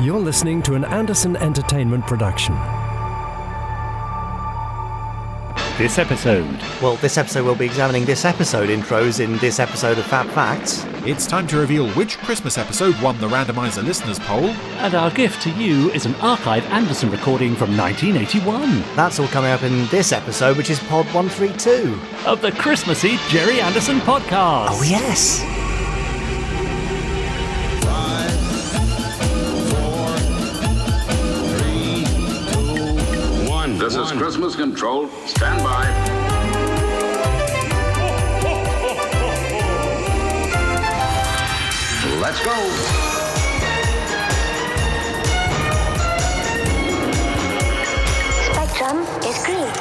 You're listening to an Anderson Entertainment production. This episode. Well, this episode we'll be examining this episode intros in this episode of Fab Facts. It's time to reveal which Christmas episode won the Randomiser listeners poll. And our gift to you is an archive Anderson recording from 1981. That's all coming up in this episode, which is Pod 132. Of the Christmassy Gerry Anderson Podcast. Oh, yes. 5, 4, 3, 2, 1. This is Christmas Control. Stand by. Let's go. Spectrum is green.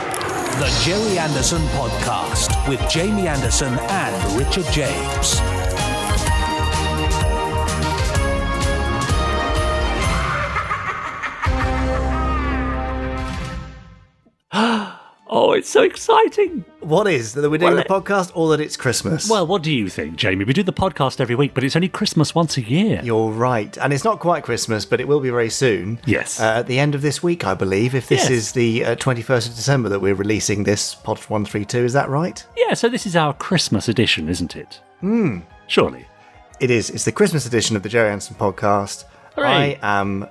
The Gerry Anderson Podcast with Jamie Anderson and Richard James. Oh, it's so exciting. What is? That we're doing the podcast or that it's Christmas? Well, what do you think, Jamie? We do the podcast every week, but it's only Christmas once a year. You're right. And it's not quite Christmas, but it will be very soon. Yes. At the end of this week, I believe, if this Yes. is the 21st of December that we're releasing this Pod 132. Is that right? Yeah, so this is our Christmas edition, isn't it? Surely. It is. It's the Christmas edition of the Gerry Anderson Podcast. Hooray. I am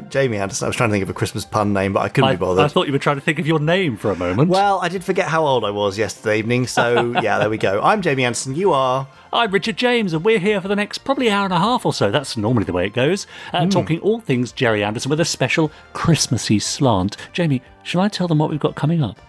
Jamie Anderson. I was trying to think of a Christmas pun name, but I couldn't be bothered. I thought you were trying to think of your name for a moment. Well, I did forget how old I was yesterday evening, so yeah, there we go. I'm Jamie Anderson, you are... I'm Richard James, and we're here for the next probably hour and a half or so. That's normally the way it goes. Talking all things Gerry Anderson with a special Christmassy slant. Jamie, shall I tell them what we've got coming up?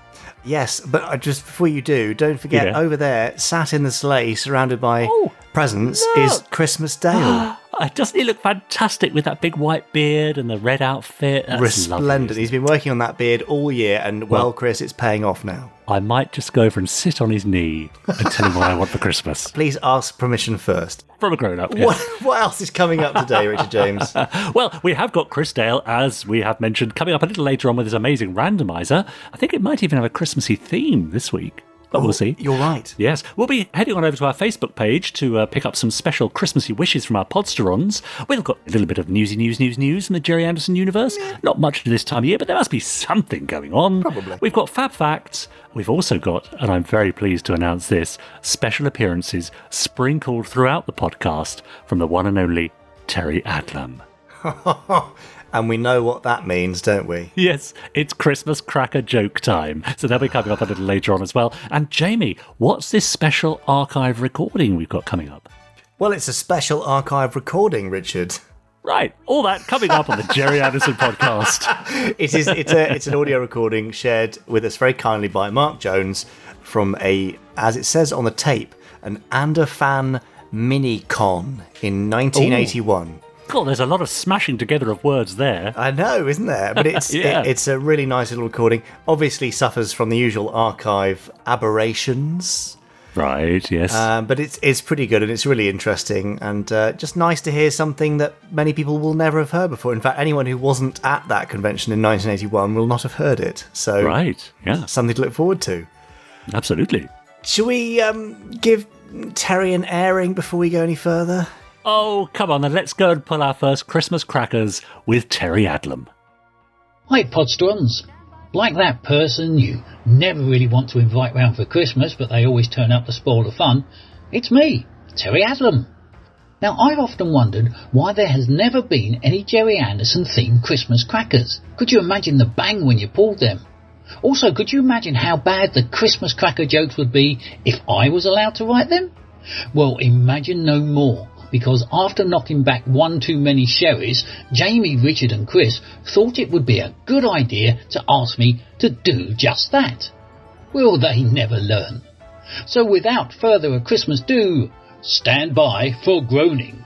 Yes, but just before you do, don't forget, over there, sat in the sleigh, surrounded by presents, is Christmas Dale. Doesn't he look fantastic with that big white beard and the red outfit? That's resplendent. lovely. He's been working on that beard all year, and well, Chris, it's paying off now. I might just go over and sit on his knee and tell him what I want for Christmas. Please ask permission first. From a grown-up, yes. What else is coming up today, Richard James? Well, we have got Chris Dale, as we have mentioned, coming up a little later on with his amazing randomiser. I think it might even have a Christmassy theme this week. But we'll see. You're right. Yes. We'll be heading on over to our Facebook page to pick up some special Christmassy wishes from our podsterons. We've got a little bit of news from the Gerry Anderson universe. Not much this time of year, but there must be something going on. Probably. We've got Fab Facts. We've also got, and I'm very pleased to announce this, special appearances sprinkled throughout the podcast from the one and only Terry Adlam. And we know what that means, don't we? Yes, it's Christmas cracker joke time. So they'll be coming up a little later on as well. And Jamie, what's this special archive recording we've got coming up? Well, it's a special archive recording, Richard. Right, all that coming up on the Gerry Anderson Podcast. It's an audio recording shared with us very kindly by Mark Jones from as it says on the tape, an Anderfan Minicon in 1981. Ooh. God, there's a lot of smashing together of words there. I know, isn't there? But it's it's a really nice little recording. Obviously suffers from the usual archive aberrations. Right, yes. But it's pretty good and it's really interesting and just nice to hear something that many people will never have heard before. In fact, anyone who wasn't at that convention in 1981 will not have heard it. So right, yeah. Something to look forward to. Absolutely. Shall we give Terry an airing before we go any further? Oh, come on then, let's go and pull our first Christmas crackers with Terry Adlam. Hi, Podsterons. Like that person you never really want to invite round for Christmas, but they always turn up to spoil the fun, it's me, Terry Adlam. Now, I've often wondered why there has never been any Gerry Anderson-themed Christmas crackers. Could you imagine the bang when you pulled them? Also, could you imagine how bad the Christmas cracker jokes would be if I was allowed to write them? Well, imagine no more. Because after knocking back one too many sherries, Jamie, Richard and Chris thought it would be a good idea to ask me to do just that. Will they never learn? So without further a Christmas do, stand by for groaning.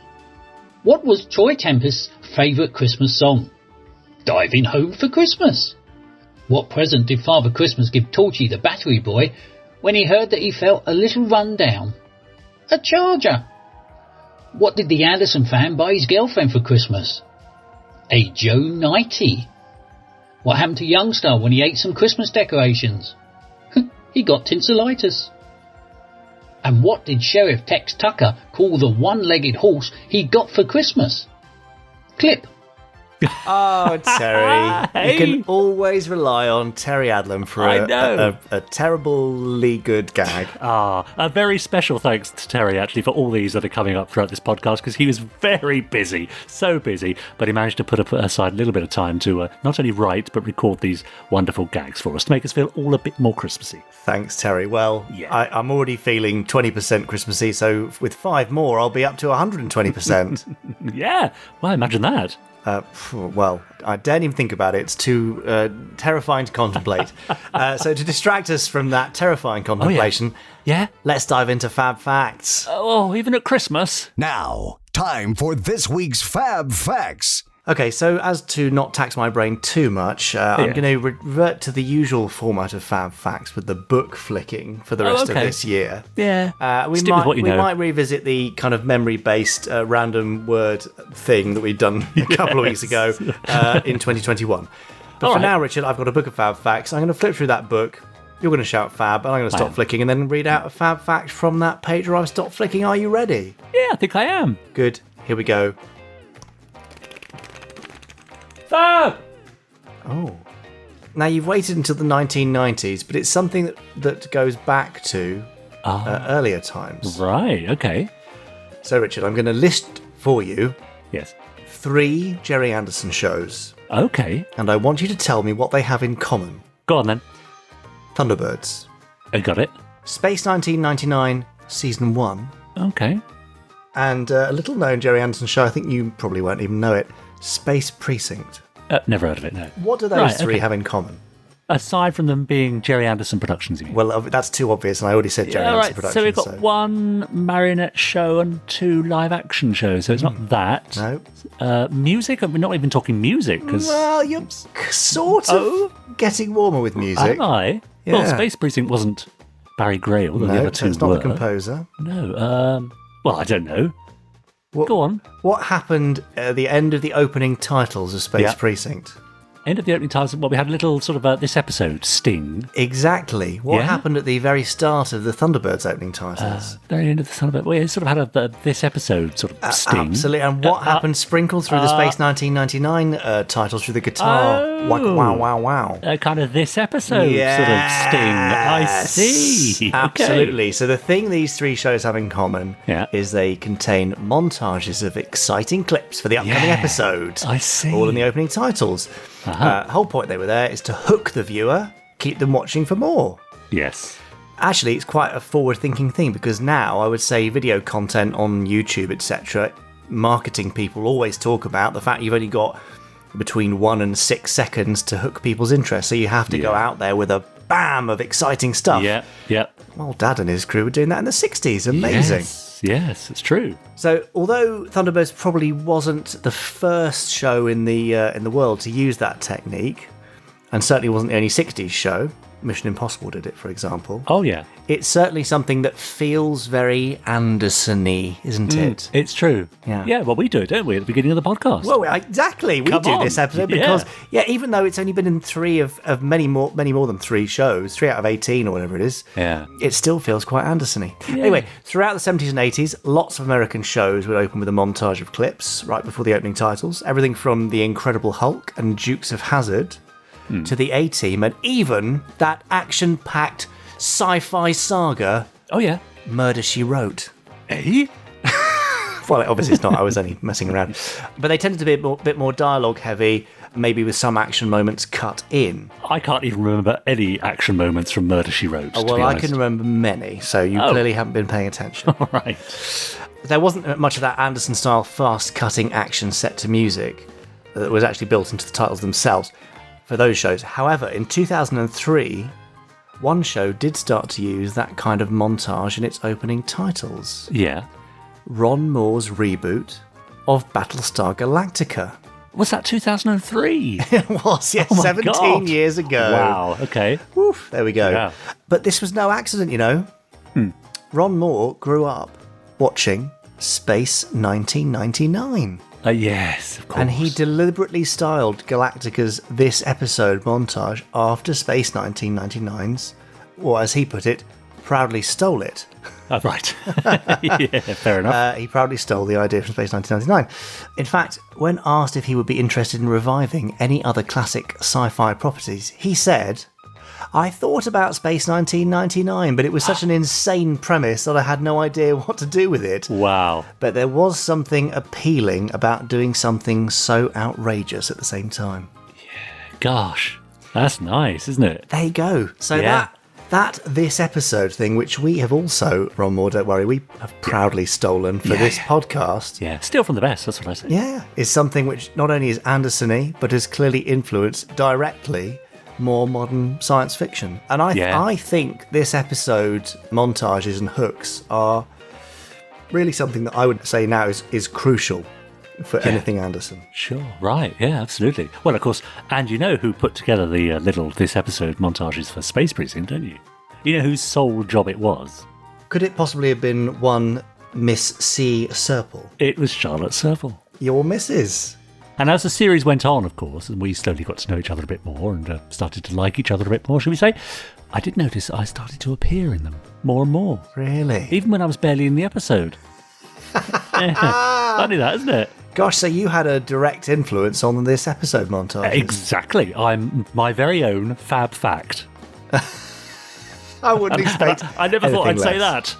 What was Troy Tempest's favourite Christmas song? Diving Home for Christmas. What present did Father Christmas give Torchy the battery boy when he heard that he felt a little run down? A charger. What did the Anderson fan buy his girlfriend for Christmas? A Joe 90. What happened to Youngstar when he ate some Christmas decorations? He got tinselitis. And what did Sheriff Tex Tucker call the one-legged horse he got for Christmas? Clip. Oh, Terry. Hey. You can always rely on Terry Adlam for a terribly good gag. A very special thanks to Terry, actually, for all these that are coming up throughout this podcast, because he was very busy, so busy, but he managed to put aside a little bit of time to not only write, but record these wonderful gags for us to make us feel all a bit more Christmassy. Thanks, Terry. Well, Yeah. I'm already feeling 20% Christmassy, so with 5 more, I'll be up to 120%. Yeah, well, imagine that. Well, I daren't even think about it. It's too terrifying to contemplate. So to distract us from that terrifying contemplation, Yeah? let's dive into Fab Facts. Oh, even at Christmas? Now, time for this week's Fab Facts. Okay, so as to not tax my brain too much, I'm going to revert to the usual format of Fab Facts with the book flicking for the rest of this year. Yeah. We Stick with what you know. might revisit the kind of memory-based random word thing that we'd done a couple of weeks ago in 2021. But for now, Richard, I've got a book of Fab Facts. I'm going to flip through that book. You're going to shout Fab, and I'm going to stop flicking, and then read out a Fab Fact from that page where I've stopped flicking. Are you ready? Yeah, I think I am. Good. Here we go. Fab! Oh. Now, you've waited until the 1990s, but it's something that goes back to earlier times. Right, okay. So, Richard, I'm going to list for you Yes. 3 Gerry Anderson shows, Okay. and I want you to tell me what they have in common. Go on then. Thunderbirds, I got it. Space 1999, Season 1, Okay. and a little-known Gerry Anderson show, I think you probably won't even know it, Space Precinct. Never heard of it, no. What do those three have in common? Aside from them being Gerry Anderson Productions, you mean? Well, that's too obvious, and I already said Gerry Anderson Productions. So we've got 1 marionette show and 2 live-action shows, so it's not that. No. Music? We're not even talking music, because... Well, you're sort of getting warmer with music. Am I? Yeah. Well, Space Precinct wasn't Barry Gray, although the No, other two it's not were. the composer. No. Well, I don't know. Go on. What happened at the end of the opening titles of Space Precinct? End of the opening titles. Well, we had a little sort of this episode, Sting. Exactly. What Yeah? happened at the very start of the Thunderbirds opening titles? Very end of the son of it. We sort of had this episode sort of Sting. Absolutely. And what happened sprinkled through the Space 1999 titles through the guitar? Wow, wow, wow. Kind of this episode sort of Sting. I see. Okay. Absolutely. So the thing these 3 shows have in common is they contain montages of exciting clips for the upcoming episodes. I see. All in the opening titles. Whole point they were there is to hook the viewer, keep them watching for more. Yes. Actually, it's quite a forward-thinking thing, because now I would say video content on YouTube, etc., marketing people always talk about the fact you've only got between 1 and 6 seconds to hook people's interest, so you have to go out there with a bam of exciting stuff. Yeah. Well, Dad and his crew were doing that in the 60s. Amazing. Yes, it's true. So, although Thunderbirds probably wasn't the first show in the world to use that technique, and certainly wasn't the only 60s show, Mission Impossible did it, for example. Oh, yeah. It's certainly something that feels very Anderson-y, isn't it? It's true. Yeah. Well, we do it, don't we, at the beginning of the podcast? Well, exactly. We Come do on. this episode because, even though it's only been in 3 of many more than 3 shows, 3 out of 18 or whatever it is, it still feels quite Anderson-y. Anyway, throughout the 70s and 80s, lots of American shows would open with a montage of clips right before the opening titles. Everything from The Incredible Hulk and Dukes of Hazzard to the A-Team, and even that action-packed sci-fi saga, Murder, She Wrote. Eh? Well, obviously it's not. I was only messing around. But they tended to be a bit more dialogue-heavy, maybe with some action moments cut in. I can't even remember any action moments from Murder, She Wrote, to be Well, I honest. can remember many, so you clearly haven't been paying attention. All right. There wasn't much of that Anderson-style fast-cutting action set to music that was actually built into the titles themselves for those shows. However, in 2003, one show did start to use that kind of montage in its opening titles. Yeah. Ron Moore's reboot of Battlestar Galactica. Was that 2003? It was, yes, Oh my 17 God. years ago. Wow, okay. Woof, there we go. Yeah. But this was no accident, you know. Ron Moore grew up watching Space 1999. Yes, of course. And he deliberately styled Galactica's This Episode montage after Space 1999's, or as he put it, proudly stole it. Oh, right. Yeah, fair enough. He proudly stole the idea from Space 1999. In fact, when asked if he would be interested in reviving any other classic sci-fi properties, he said, I thought about Space 1999, but it was such an insane premise that I had no idea what to do with it. Wow. But there was something appealing about doing something so outrageous at the same time. Gosh, that's nice, isn't it? There you go. So this episode thing, which we have also, Ron Moore, don't worry, we have proudly stolen for this podcast. Yeah, steal from the best, that's what I say. Yeah, is something which not only is Anderson-y, but has clearly influenced directly more modern science fiction. And I think this episode, montages and hooks, are really something that I would say now is crucial for anything Anderson. Sure, right, yeah, absolutely. Well, of course, and you know who put together the this episode montages for Space Precinct, don't you? You know whose sole job it was? Could it possibly have been one Miss C. Serple? It was Charlotte Serple. Your missus. And as the series went on, of course, and we slowly got to know each other a bit more and started to like each other a bit more, shall we say, I did notice I started to appear in them more and more. Really? Even when I was barely in the episode. Funny that, isn't it? Gosh, so you had a direct influence on this episode montage. Exactly. I'm my very own fab fact. I wouldn't expect I never thought I'd say less. that.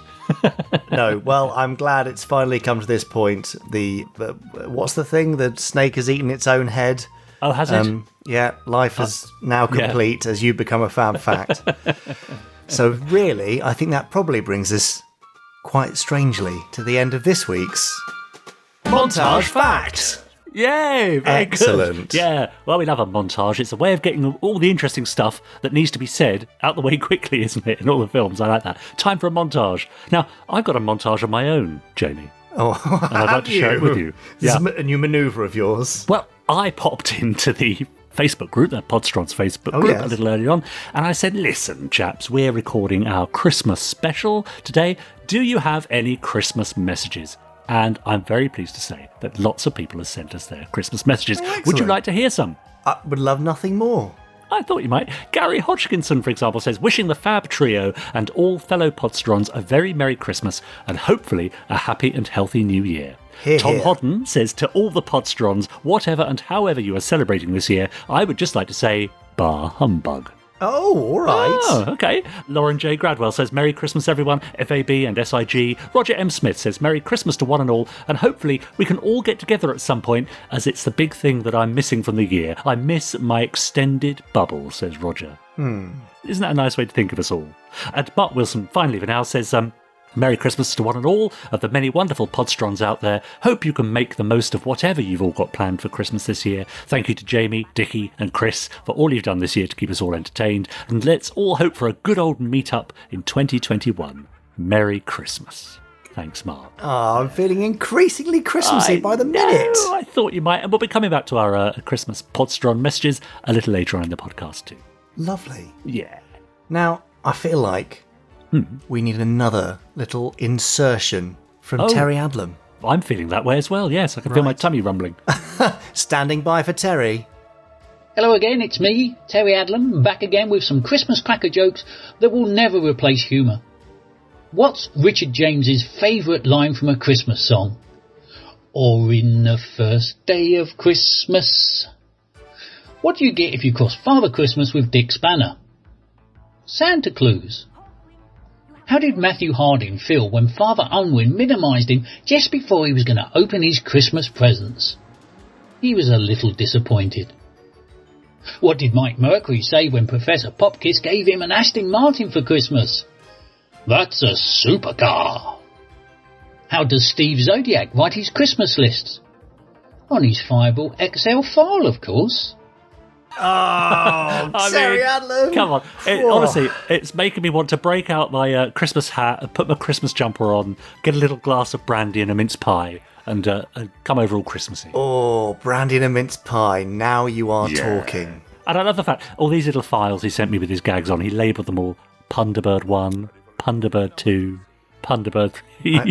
No, well, I'm glad it's finally come to this point. What's the thing? The snake has eaten its own head. Oh, has it? Yeah, life is now complete as you become a fab fact. So really, I think that probably brings us quite strangely to the end of this week's Montage Fact. Yay! Very Excellent. Good. Yeah. Well, we love a montage. It's a way of getting all the interesting stuff that needs to be said out the way quickly, isn't it? In all the films, I like that. Time for a montage. Now, I've got a montage of my own, Jamie. Oh, and I'd like to share it with you. This is a new manoeuvre of yours. Well, I popped into the Facebook group, the Podstrons Facebook group, a little earlier on, and I said, listen, chaps, we're recording our Christmas special today. Do you have any Christmas messages? And I'm very pleased to say that lots of people have sent us their Christmas messages. Would you like to hear some? I would love nothing more. I thought you might. Gary Hodgkinson, for example, says, wishing the Fab Trio and all fellow Podstrons a very Merry Christmas and hopefully a happy and healthy New Year. Tom Hodden says, to all the Podstrons, whatever and however you are celebrating this year, I would just like to say, bar humbug. Oh, all right. Oh, okay. Lauren J. Gradwell says, Merry Christmas, everyone, FAB and SIG. Roger M. Smith says, Merry Christmas to one and all, and hopefully we can all get together at some point, as it's the big thing that I'm missing from the year. I miss my extended bubble, says Roger. Isn't that a nice way to think of us all? And Mark Wilson, finally for now, says, Merry Christmas to one and all of the many wonderful Podstrons out there. Hope you can make the most of whatever you've all got planned for Christmas this year. Thank you to Jamie, Dickie and Chris for all you've done this year to keep us all entertained. And let's all hope for a good old meet-up in 2021. Merry Christmas. Thanks, Mark. Oh, I'm feeling increasingly Christmassy by the minute. I thought you might. And we'll be coming back to our Christmas Podstron messages a little later on in the podcast too. Lovely. Yeah. Now, I feel like we need another little insertion from Terry Adlam. I'm feeling that way as well, yes. I can feel my tummy rumbling. Standing by for Terry. Hello again, it's me, Terry Adlam, back again with some Christmas cracker jokes that will never replace humour. What's Richard James's favourite line from a Christmas song? Or in the first day of Christmas. What do you get if you cross Father Christmas with Dick Spanner? Santa Claus. How did Matthew Harding feel when Father Unwin minimised him just before he was going to open his Christmas presents? He was a little disappointed. What did Mike Mercury say when Professor Popkiss gave him an Aston Martin for Christmas? That's a supercar. How does Steve Zodiac write his Christmas lists? On his Fireball XL file, of course. Oh, Terry Adlam. Come on. Honestly, it's making me want to break out my Christmas hat and put my Christmas jumper on, get a little glass of brandy and a mince pie, and come over all Christmassy. Oh, brandy and a mince pie. Now you are talking. And I love the fact, all these little files he sent me with his gags on, he labelled them all Punderbird 1, Punderbird 2, Punderbird.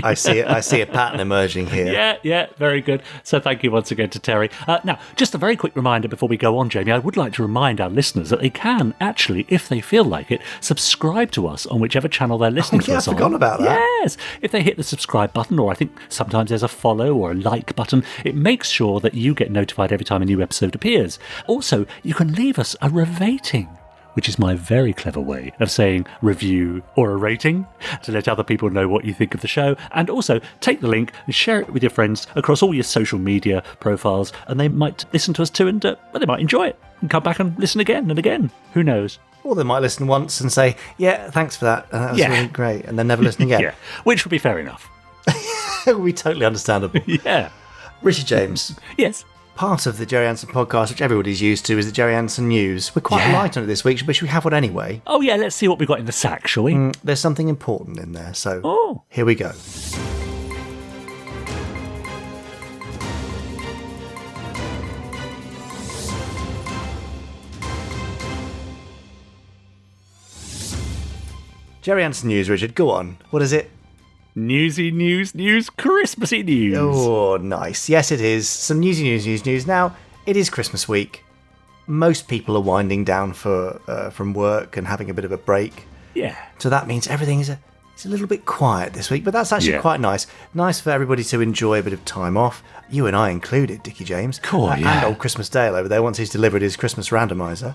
I see a pattern emerging here. Yeah, very good. So thank you once again to Terry. Now, just a very quick reminder before we go on, Jamie, I would like to remind our listeners that they can actually, if they feel like it, subscribe to us on whichever channel they're listening to us on. I forgot about that. Yes. If they hit the subscribe button, or I think sometimes there's a follow or a like button, it makes sure that you get notified every time a new episode appears. Also, you can leave us a rating, which is my very clever way of saying review or a rating, to let other people know what you think of the show. And also take the link and share it with your friends across all your social media profiles, and they might listen to us too, and they might enjoy it and come back and listen again and again. Who knows? Or they might listen once and say, yeah, thanks for that. That was really great. And then never listen again. Yeah, which would be fair enough. It would be totally understandable. Yeah. Richard James. Yes. Part of the Gerry Anderson podcast, which everybody's used to, is the Gerry Anderson News. We're quite light on it this week, but should we have one anyway? Oh, yeah, let's see what we've got in the sack, shall we? There's something important in there, so here we go. Gerry Anderson News, Richard, go on. What is it? Newsy news, Christmassy news. Oh, nice. Yes, it is. Some newsy news. Now, it is Christmas week. Most people are winding down from work and having a bit of a break. Yeah. So that means everything is a little bit quiet this week, but that's actually quite nice. Nice for everybody to enjoy a bit of time off. You and I included, Dickie James. Cool, And old Christmas Dale over there once he's delivered his Christmas randomiser.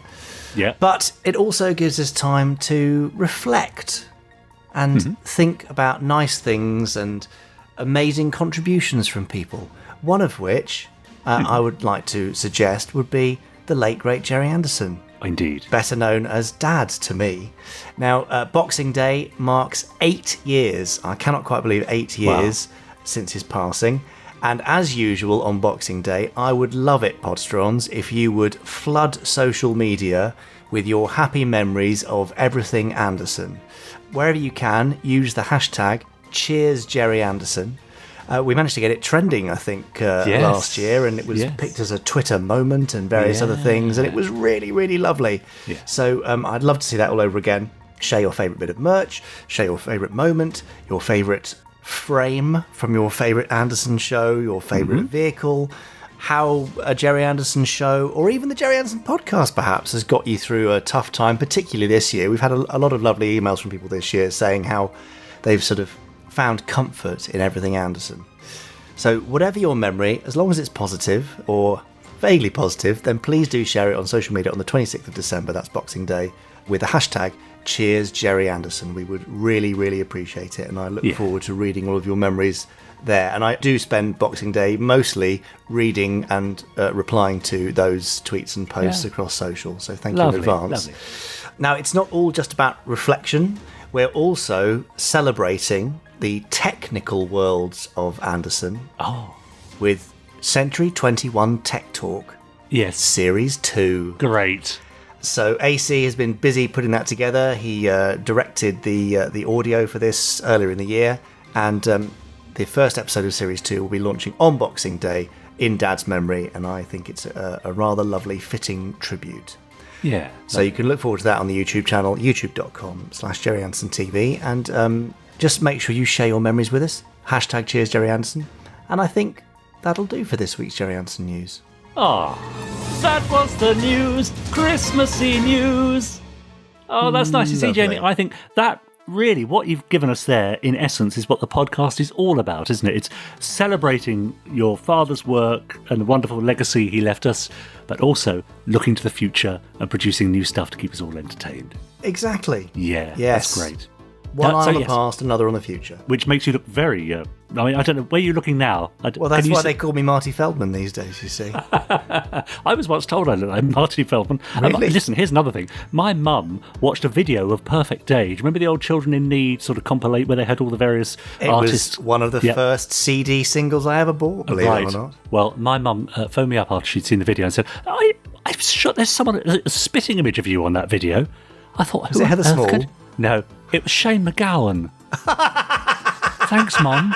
Yeah. But it also gives us time to reflect and think about nice things and amazing contributions from people. One of which I would like to suggest would be the late, great Gerry Anderson. Indeed. Better known as Dad to me. Now, Boxing Day marks 8 years. I cannot quite believe 8 years since his passing. And as usual on Boxing Day, I would love it, Podstrons, if you would flood social media with your happy memories of everything Anderson. Wherever you can, use the hashtag #CheersGerryAnderson. We managed to get it trending, I think, last year, and it was picked as a Twitter moment and various other things, and it was really, really lovely. Yeah. So I'd love to see that all over again. Share your favourite bit of merch, share your favourite moment, your favourite frame from your favourite Anderson show, your favourite vehicle, how a Gerry Anderson show, or even the Gerry Anderson podcast perhaps, has got you through a tough time, particularly this year. We've had a lot of lovely emails from people this year saying how they've sort of found comfort in everything Anderson. So whatever your memory, as long as it's positive or vaguely positive, then please do share it on social media on the 26th of December, that's Boxing Day, with the hashtag #CheersGerryAnderson. We would really, really appreciate it, and I look forward to reading all of your memories there. And I do spend Boxing Day mostly reading and replying to those tweets and posts across social, so thank you in advance. Lovely. Now, it's not all just about reflection. We're also celebrating the technical worlds of Anderson with Century 21 Tech Talk Series 2. Great. So AC has been busy putting that together. He directed the audio for this earlier in the year, and the first episode of Series 2 will be launching on Boxing Day in Dad's memory, and I think it's a rather lovely, fitting tribute. Yeah. So you can look forward to that on the YouTube channel, youtube.com/GerryAndersonTV, and just make sure you share your memories with us. Hashtag #CheersGerryAnderson. And I think that'll do for this week's Gerry Anderson News. That was the news, Christmassy news. Oh, that's nice to see, Jamie. I think that really, what you've given us there, in essence, is what the podcast is all about, isn't it? It's celebrating your father's work and the wonderful legacy he left us, but also looking to the future and producing new stuff to keep us all entertained. Exactly. Yeah, yes. That's great. One eye on the past, another on the future. Which makes you look very... I mean, I don't know, where are you looking now? Well, that's why they call me Marty Feldman these days, you see. I was once told I looked like Marty Feldman. Really? Listen, here's another thing. My mum watched a video of Perfect Day. Do you remember the old Children in Need sort of compilate where they had all the various artists? It was one of the first CD singles I ever bought, believe it or not. Well, my mum phoned me up after she'd seen the video and said, I'm sure there's someone, a spitting image of you on that video. I thought, was it Heather Small? No, it was Shane McGowan. Thanks, Mum.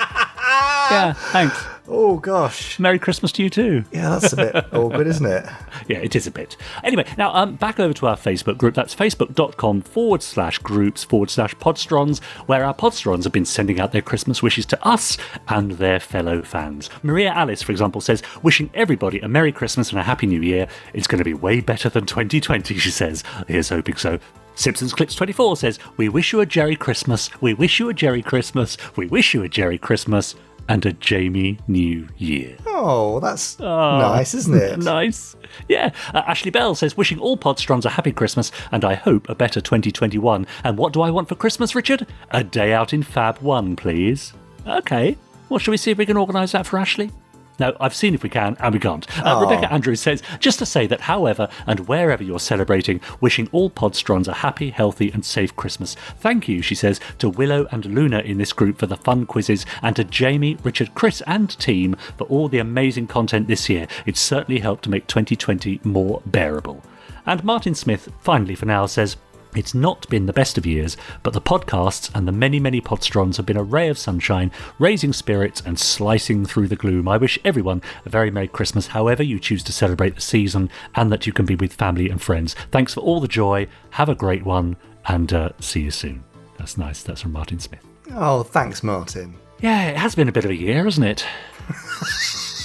Yeah, thanks. Oh, gosh. Merry Christmas to you too. Yeah, that's a bit awkward, isn't it? Yeah, it is a bit. Anyway, now back over to our Facebook group. That's facebook.com/groups/podstrons, where our podstrons have been sending out their Christmas wishes to us and their fellow fans. Maria Alice, for example, says, wishing everybody a Merry Christmas and a Happy New Year. It's going to be way better than 2020, she says. Here's hoping so. Simpsons Clips 24 says, we wish you a Gerry Christmas, we wish you a Gerry Christmas, we wish you a Gerry Christmas, and a Jamie New Year. Oh, that's nice, isn't it? Nice. Yeah. Ashley Bell says, wishing all Podstrons a happy Christmas and I hope a better 2021. And what do I want for Christmas, Richard? A day out in Fab 1, please. Okay. Well, shall we see if we can organise that for Ashley? No, I've seen if we can, and we can't. Rebecca Andrews says, just to say that however and wherever you're celebrating, wishing all Podstrons a happy, healthy and safe Christmas. Thank you, she says, to Willow and Luna in this group for the fun quizzes, and to Jamie, Richard, Chris and team for all the amazing content this year. It's certainly helped to make 2020 more bearable. And Martin Smith, finally for now, says, it's not been the best of years, but the podcasts and the many, many Podstrons have been a ray of sunshine, raising spirits and slicing through the gloom. I wish everyone a very Merry Christmas, however you choose to celebrate the season, and that you can be with family and friends. Thanks for all the joy. Have a great one, and see you soon. That's nice. That's from Martin Smith. Oh, thanks, Martin. Yeah, it has been a bit of a year, hasn't it?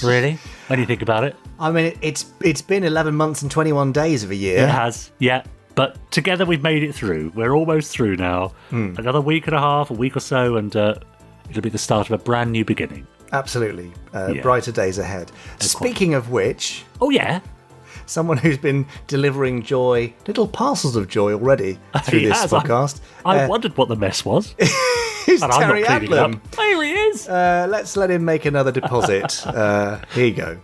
Really? When you think about it? I mean, it's been 11 months and 21 days of a year. It has, yeah. But together we've made it through. We're almost through now. Another week and a half, a week or so, and it'll be the start of a brand new beginning. Absolutely. Brighter days ahead. Speaking of which... Oh, yeah? Someone who's been delivering joy, little parcels of joy already through this podcast. I wondered what the mess was. Who's and Terry Adlam? Here he is. Let's let him make another deposit. Here you go.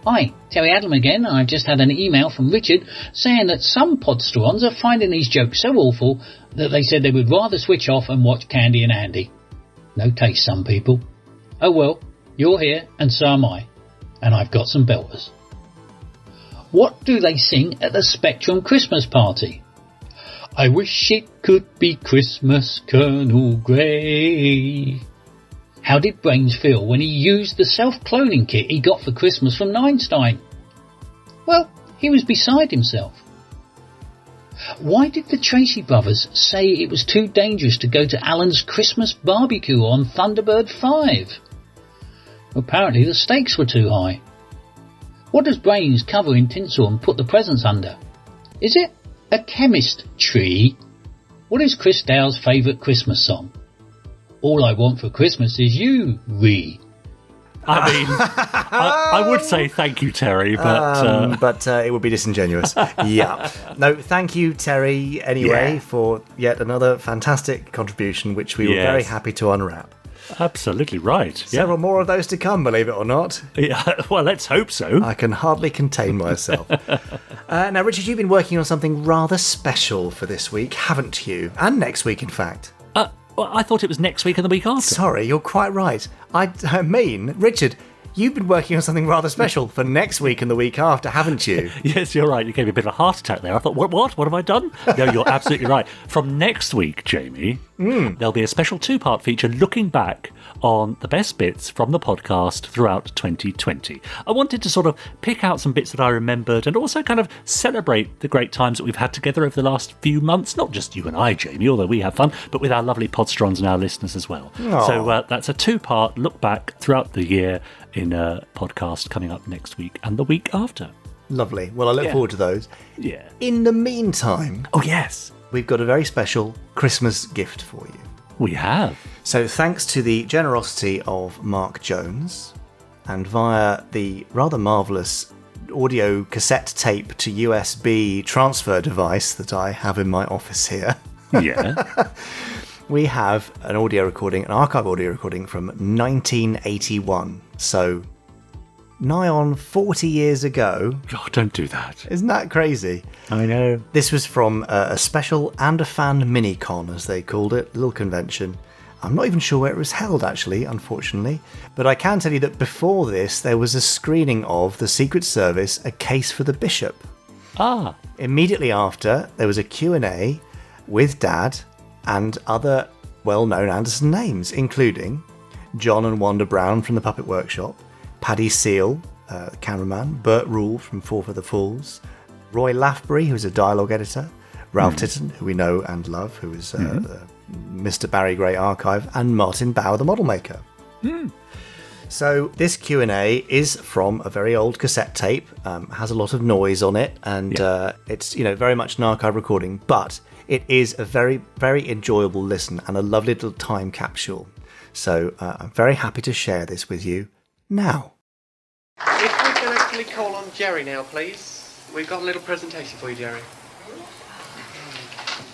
Hi, Terry Adlam again. I've just had an email from Richard saying that some Podstrons are finding these jokes so awful that they said they would rather switch off and watch Candy and Andy. No taste, some people. Oh well, you're here and so am I. And I've got some belters. What do they sing at the Spectrum Christmas party? I wish it could be Christmas, Colonel Grey. How did Brains feel when he used the self-cloning kit he got for Christmas from Einstein? Well, he was beside himself. Why did the Tracy brothers say it was too dangerous to go to Alan's Christmas barbecue on Thunderbird 5? Apparently the stakes were too high. What does Brains cover in tinsel and put the presents under? Is it a chemist tree? What is Chris Dale's favourite Christmas song? All I want for Christmas is you, Ree. I mean, I would say thank you, Terry, but it would be disingenuous. Yeah. No, thank you, Terry, anyway, for yet another fantastic contribution, which we were very happy to unwrap. Absolutely right. Several more of those to come, believe it or not. Yeah, well, let's hope so. I can hardly contain myself. Now, Richard, you've been working on something rather special for this week, haven't you? And next week, in fact. Well, I thought it was next week and the week after. Sorry, you're quite right. I mean, Richard, you've been working on something rather special for next week and the week after, haven't you? Yes, you're right. You gave me a bit of a heart attack there. I thought, what have I done? No, you're absolutely right. From next week, Jamie, there'll be a special two-part feature looking back on the best bits from the podcast throughout 2020. I wanted to sort of pick out some bits that I remembered and also kind of celebrate the great times that we've had together over the last few months. Not just you and I, Jamie, although we have fun, but with our lovely Podstrons and our listeners as well. Aww. So that's a two-part look back throughout the year in a podcast coming up next week and the week after. Lovely. Well, I look forward to those. Yeah. In the meantime... Oh, yes. We've got a very special Christmas gift for you. We have. So thanks to the generosity of Mark Jones and via the rather marvellous audio cassette tape to USB transfer device that I have in my office here. Yeah. We have an archive audio recording from 1981. So nigh on 40 years ago. Oh, don't do that. Isn't that crazy? I know. This was from a special Anderfan Minicon, as they called it, a little convention. I'm not even sure where it was held, actually, unfortunately. But I can tell you that before this, there was a screening of the Secret Service, A Case for the Bishop. Ah. Immediately after, there was a Q&A with Dad and other well-known Anderson names, including John and Wanda Brown from the Puppet Workshop, Paddy Seale, the cameraman, Bert Rule from Four for the Fools, Roy Lafbery, who's a dialogue editor, Ralph Titterton, who we know and love, who is Mr. Barry Gray Archive, and Martin Bauer, the model maker. So this Q&A is from a very old cassette tape, has a lot of noise on it, and it's very much an archive recording, but it is a very, very enjoyable listen and a lovely little time capsule. So I'm very happy to share this with you now. If we can actually call on Gerry now, please. We've got a little presentation for you, Gerry.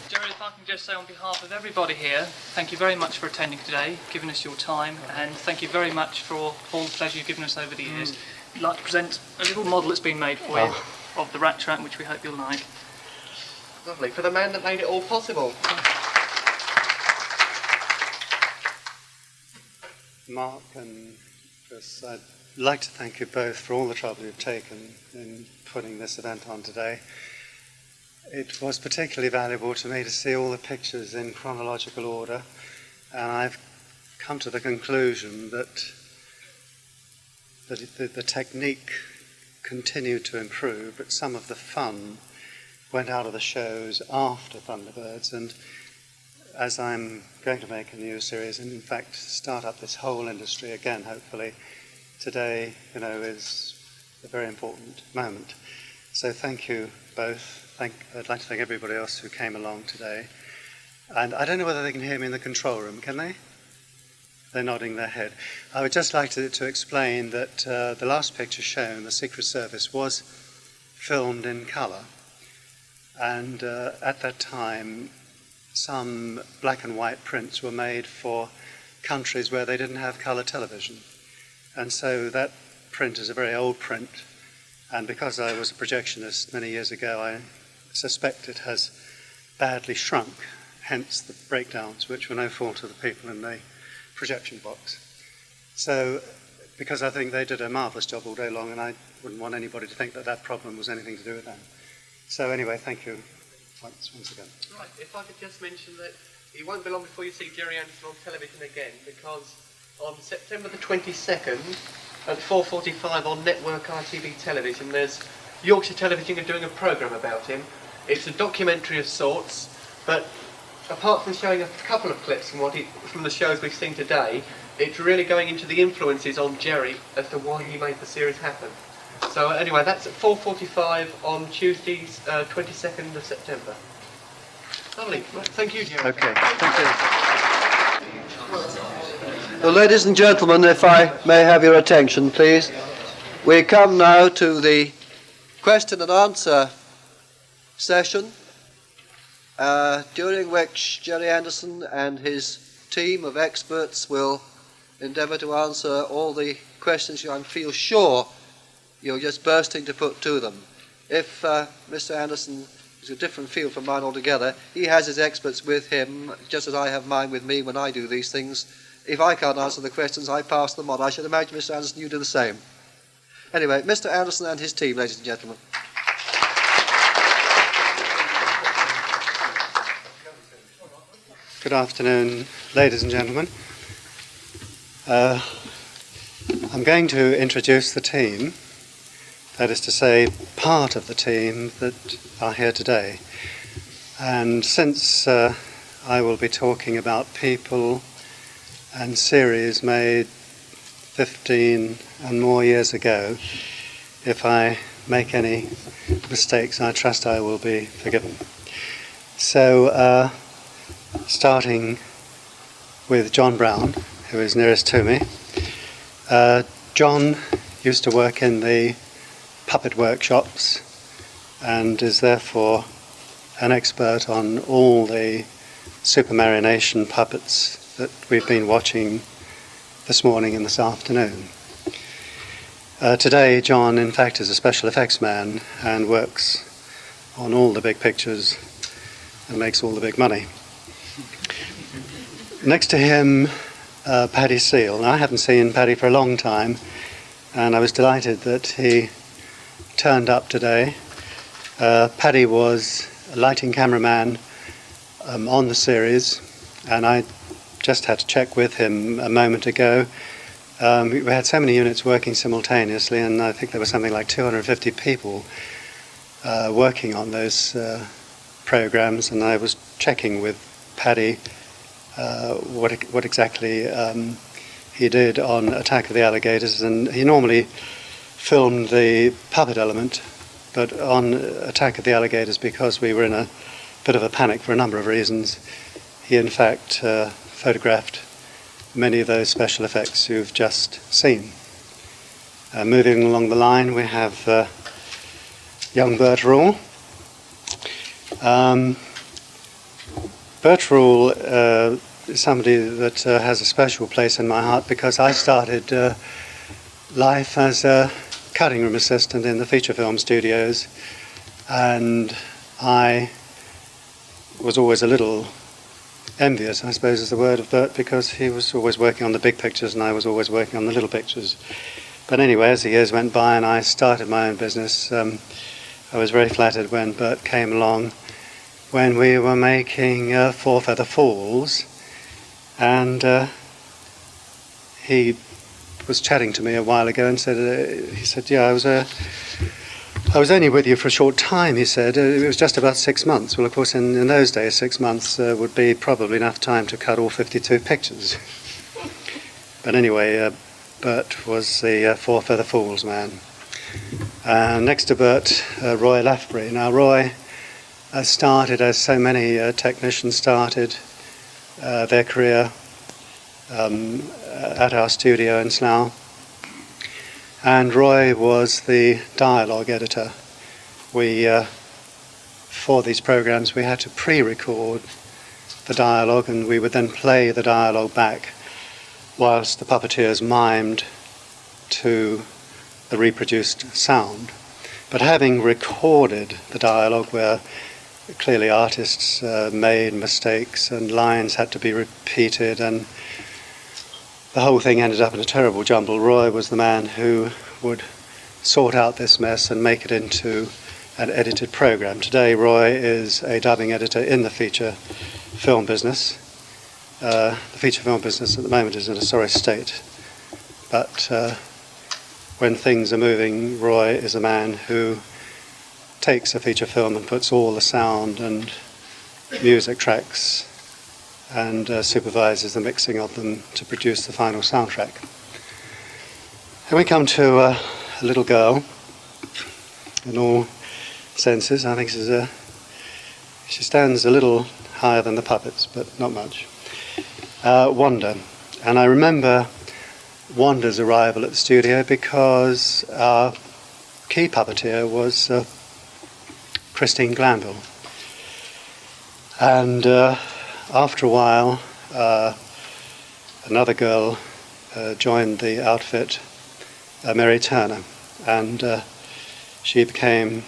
Gerry, if I can just say on behalf of everybody here, thank you very much for attending today, giving us your time, and thank you very much for all the pleasure you've given us over the years. I'd like to present a little model that's been made for you of the rat trap, which we hope you'll like. Lovely. For the man that made it all possible. Mark and Chris, I'd like to thank you both for all the trouble you've taken in putting this event on today. It was particularly valuable to me to see all the pictures in chronological order, and I've come to the conclusion that the technique continued to improve, but some of the fun went out of the shows after Thunderbirds, and as I'm going to make a new series and in fact start up this whole industry again, hopefully, today, is a very important moment. So thank you both. I'd like to thank everybody else who came along today. And I don't know whether they can hear me in the control room, can they? They're nodding their head. I would just like to explain that the last picture shown, the Secret Service, was filmed in colour. And at that time, some black and white prints were made for countries where they didn't have colour television. And so that print is a very old print. And because I was a projectionist many years ago, I suspect it has badly shrunk, hence the breakdowns, which were no fault of the people in the projection box. So, because I think they did a marvellous job all day long, and I wouldn't want anybody to think that that problem was anything to do with them. So anyway, thank you once again. Right, if I could just mention that it won't be long before you see Gerry Anderson on television again, because on September the 22nd at 4:45 on Network ITV television, there's Yorkshire Television are doing a programme about him. It's a documentary of sorts, but apart from showing a couple of clips from the shows we've seen today, it's really going into the influences on Gerry as to why he made the series happen. So anyway, that's at 4:45 on Tuesday, 22nd of September. Lovely. Right, thank you, Gerry. Okay, thank you. Well, ladies and gentlemen, if I may have your attention, please. We come now to the question and answer session, during which Gerry Anderson and his team of experts will endeavour to answer all the questions I feel sure you're just bursting to put to them. If Mr. Anderson is a different field from mine altogether, he has his experts with him, just as I have mine with me when I do these things. If I can't answer the questions, I pass them on. I should imagine, Mr. Anderson, you do the same. Anyway, Mr. Anderson and his team, ladies and gentlemen. Good afternoon, ladies and gentlemen. I'm going to introduce the team, that is to say, part of the team that are here today. And since I will be talking about people and series made 15 and more years ago, if I make any mistakes, I trust I will be forgiven. So, starting with John Brown, who is nearest to me. John used to work in the puppet workshops and is therefore an expert on all the supermarionation puppets that we've been watching this morning and this afternoon. Today, John, in fact, is a special effects man and works on all the big pictures and makes all the big money. Next to him, Paddy Seale. Now, I haven't seen Paddy for a long time, and I was delighted that he turned up today. Paddy was a lighting cameraman on the series, and I just had to check with him a moment ago. We had so many units working simultaneously, and I think there was something like 250 people working on those programs, and I was checking with Paddy what exactly he did on Attack of the Alligators, and he normally filmed the puppet element, but on Attack of the Alligators, because we were in a bit of a panic for a number of reasons, he in fact photographed many of those special effects you've just seen. Moving along the line, we have young Bert Rule. Bert Rule is somebody that has a special place in my heart because I started life as a cutting room assistant in the feature film studios, and I was always a little envious, I suppose is the word, of Bert, because he was always working on the big pictures and I was always working on the little pictures. But anyway, as the years went by and I started my own business, I was very flattered when Bert came along when we were making Four Feather Falls, and he was chatting to me a while ago and said, yeah, I was only with you for a short time, he said. It was just about 6 months. Well, of course, in those days, 6 months would be probably enough time to cut all 52 pictures. But anyway, Bert was the Four Feather Falls man. Next to Bert, Roy Lafbery. Now, Roy started, as so many technicians started their career at our studio in Slough. And Roy was the dialogue editor. For these programs, we had to pre-record the dialogue, and we would then play the dialogue back whilst the puppeteers mimed to the reproduced sound. But having recorded the dialogue, where clearly artists made mistakes and lines had to be repeated, and the whole thing ended up in a terrible jumble, Roy was the man who would sort out this mess and make it into an edited program. Today, Roy is a dubbing editor in the feature film business. The feature film business at the moment is in a sorry state, but when things are moving, Roy is a man who takes a feature film and puts all the sound and music tracks and supervises the mixing of them to produce the final soundtrack. And we come to a little girl, in all senses. I think she stands a little higher than the puppets, but not much. Wanda. And I remember Wanda's arrival at the studio because our key puppeteer was Christine Glanville. And after a while, another girl joined the outfit, Mary Turner, and she became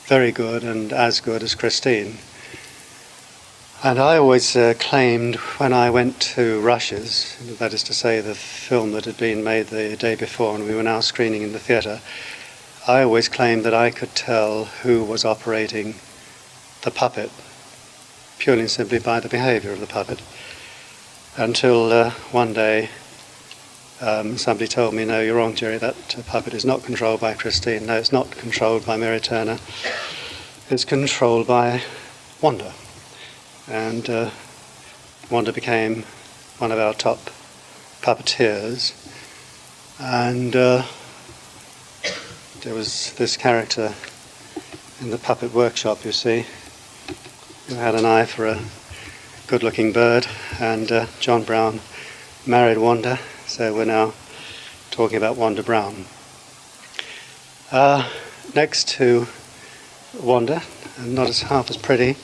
very good and as good as Christine. And I always claimed when I went to Rushes, that is to say the film that had been made the day before and we were now screening in the theatre, I always claimed that I could tell who was operating the puppet purely and simply by the behaviour of the puppet, until one day somebody told me, no, you're wrong, Gerry, that puppet is not controlled by Christine. No, it's not controlled by Mary Turner. It's controlled by Wanda. And Wanda became one of our top puppeteers. And there was this character in the puppet workshop, you see, who had an eye for a good-looking bird, and John Brown married Wanda, so we're now talking about Wanda Brown. Next to Wanda, and not half as pretty,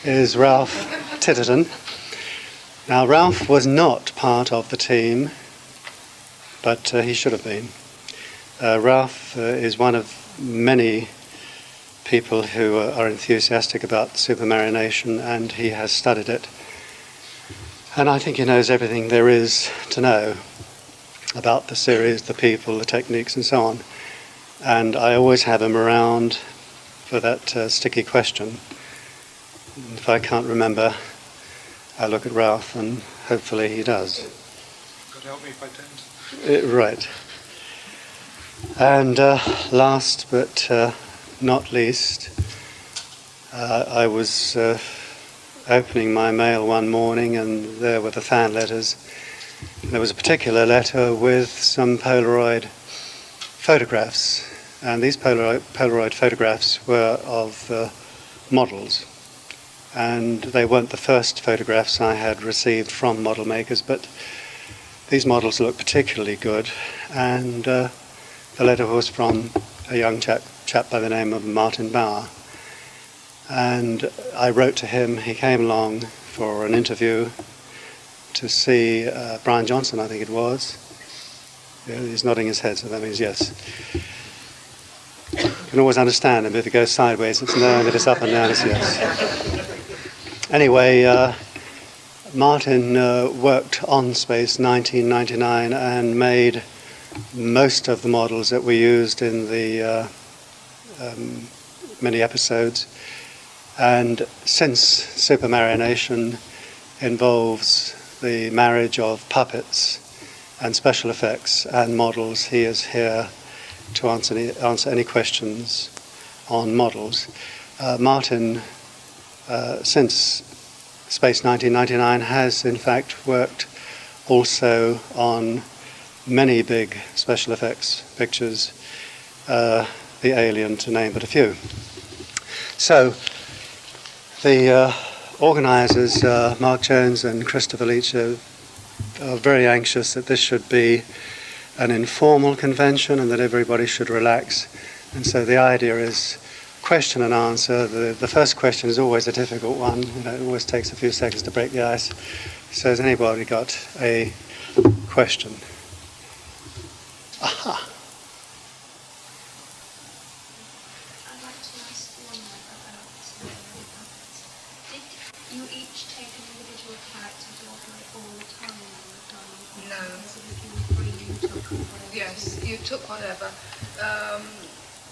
is Ralph Titterton. Now, Ralph was not part of the team, but he should have been. Ralph is one of many people who are enthusiastic about supermarionation, and he has studied it. And I think he knows everything there is to know about the series, the people, the techniques, and so on. And I always have him around for that sticky question. If I can't remember I look at Ralph, and hopefully he does. God help me if I don't. Right. And last but not least, I was opening my mail one morning, and there were the fan letters. And there was a particular letter with some Polaroid photographs, and these Polaroid photographs were of models. And they weren't the first photographs I had received from model makers, but these models looked particularly good. And the letter was from a young chap by the name of Martin Bauer. And I wrote to him. He came along for an interview to see Brian Johnson, I think it was. Yeah, he's nodding his head, so that means yes. You can always understand him. If it goes sideways, it's no, if it's up and down, it's yes. Anyway, Martin worked on Space 1999 and made most of the models that we used in the mini episodes. And since Supermarionation involves the marriage of puppets and special effects and models, he is here to answer any questions on models. Martin, since Space 1999, has in fact worked also on many big special effects pictures, The Alien, to name but a few. So the organisers, Mark Jones and Christopher Leach, are very anxious that this should be an informal convention and that everybody should relax. And so the idea is question and answer. The first question is always a difficult one. You know, it always takes a few seconds to break the ice. So has anybody got a question? Aha. I'd like to ask one about did you each take an individual character to operate all the time on the film? No. So that you were free, you took whatever. Yes, you took whatever.